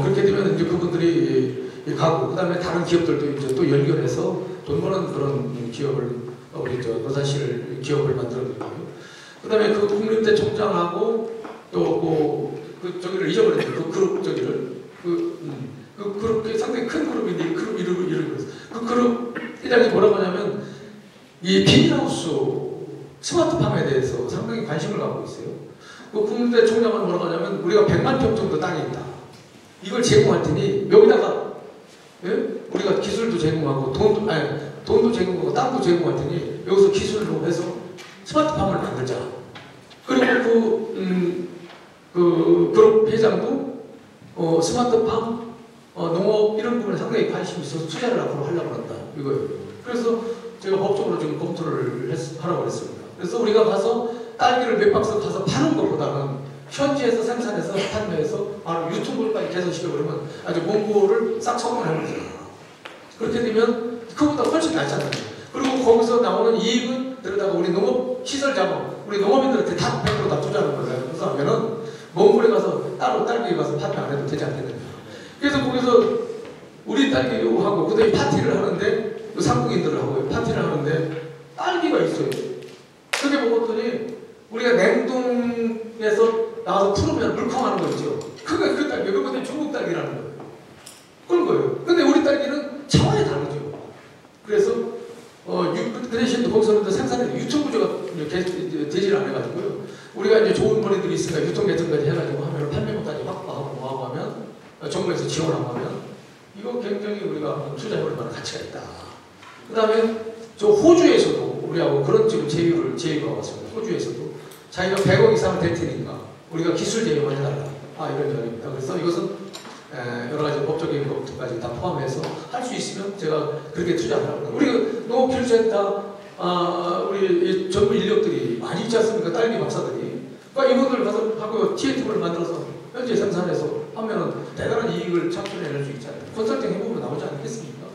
그렇게 되면 이제 그분들이 가고 그다음에 다른 기업들도 이제 또 연결해서 돈 버는 그런 기업을 우리 노사실 기업을 만들어줬고요. 그다음에 그 국립대 총장하고 또 그 저기를 잊어버렸어요. 그 그룹 저기를 그 그룹 상당히 큰 그룹인데 그룹 이름을 잃어버렸어요. 그 그룹 회장이 뭐라고 하냐면 이 비닐하우스 스마트팜에 대해서 상당히 관심을 갖고 있어요. 그 국립대 총장은 뭐라고 하냐면 우리가 100만 평 정도 땅이 있다. 이걸 제공할 테니 여기다가 우리가 기술도 제공하고 돈도 제공하고 땅도 제공할 테니 여기서 기술로 해서 스마트팜을 만들자. 그리고 그 그룹 회장도 스마트팜, 농업 이런 부분에 상당히 관심이 있어서 투자를 앞으로 하려고 한다. 이거예요. 그래서 제가 법적으로 지금 검토를 하라고 했습니다. 그래서 우리가 가서 딸기를 몇 박스 가서 파는 것보다는 현지에서 생산해서 판매해서 바로 유통물까지 개선시켜버리면 아주 mon고를 싹 처분해버리잖아. 그렇게 되면 그거보다 훨씬 낫잖아요. 그리고 거기서 나오는 이익은 들여다가 우리 농업 시설 자본, 우리 농업인들한테 다 100% 다 투자하는 거예요. 그래서 하면은 몽골에 가서 따로 딸기 가서 판매 안 해도 되지 않겠느냐. 그래서 거기서 우리 딸기하고 그다음에 파티를 하는데 상국인들을 하고 파티를 하는데 딸기가 있어요. 그게 먹었더니 우리가 냉동에서 나와서 풀으면 물컹하는 거 있죠. 그게 그 딸기, 그거는 중국 딸기라는 거예요. 그런 거예요. 근데 우리 딸기는 차원이 다르죠. 그래서 그 대신 거기서는 생산의 유통구조가 되질 않아가지고요. 우리가 이제 좋은 머리들이 있으니까 유통개통까지 해가지고 하면 판매까지 확보하고 뭐하고 하면 정부에서 지원하고 하면 이거 굉장히 우리가 투자해볼 만한 가치가 있다. 그 다음에 저 호주에서도 우리하고 그런 지금 제의가 왔습니다. 호주에서도 자기가 100억 이상 될 테니까 우리가 기술 제휴만 해달라. 이런 점입니다. 그래서 이것은 여러 가지 법적인 것까지 다 포함해서 할 수 있으면 제가 그렇게 투자하라고 합니다. 우리 농업기술센터 우리 전문 인력들이 많이 있지 않습니까? 딸기 박사들이. 그러니까 이분들 가서 하고 TAT를 만들어서 현재 생산해서 하면은 대단한 이익을 창출해낼 수 있잖아요. 컨설팅 해보면 나오지 않겠습니까?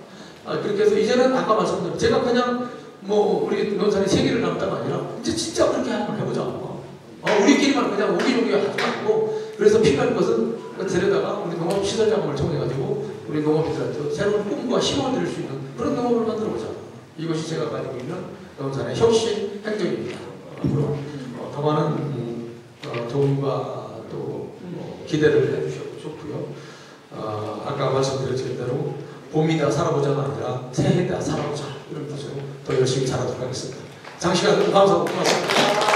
그렇게 해서 이제는 아까 말씀드린 제가 그냥 뭐 우리 논산이 세계를 남다가 아니라 이제 진짜 그렇게 한번 해보자. 우리끼리만 그냥 오기조기 하지 말고 그래서 필요한 것은 데려다가 우리 농업 시설 자금을 통해가지고 우리 농업인들한테 새로운 꿈과 희망을 드릴 수 있는 그런 농업을 만들어보자. 이것이 제가 가지고 있는 논산의 혁신 행정입니다. 앞으로 더 많은 도움과 또 기대를 해주셔도 좋고요. 아까 말씀드렸던 대로 봄이다 살아보자가 아니라 새해다 살아보자 이런 뜻으로 더 열심히 살아도록 하겠습니다. 장시간 감사하고 고맙습니다.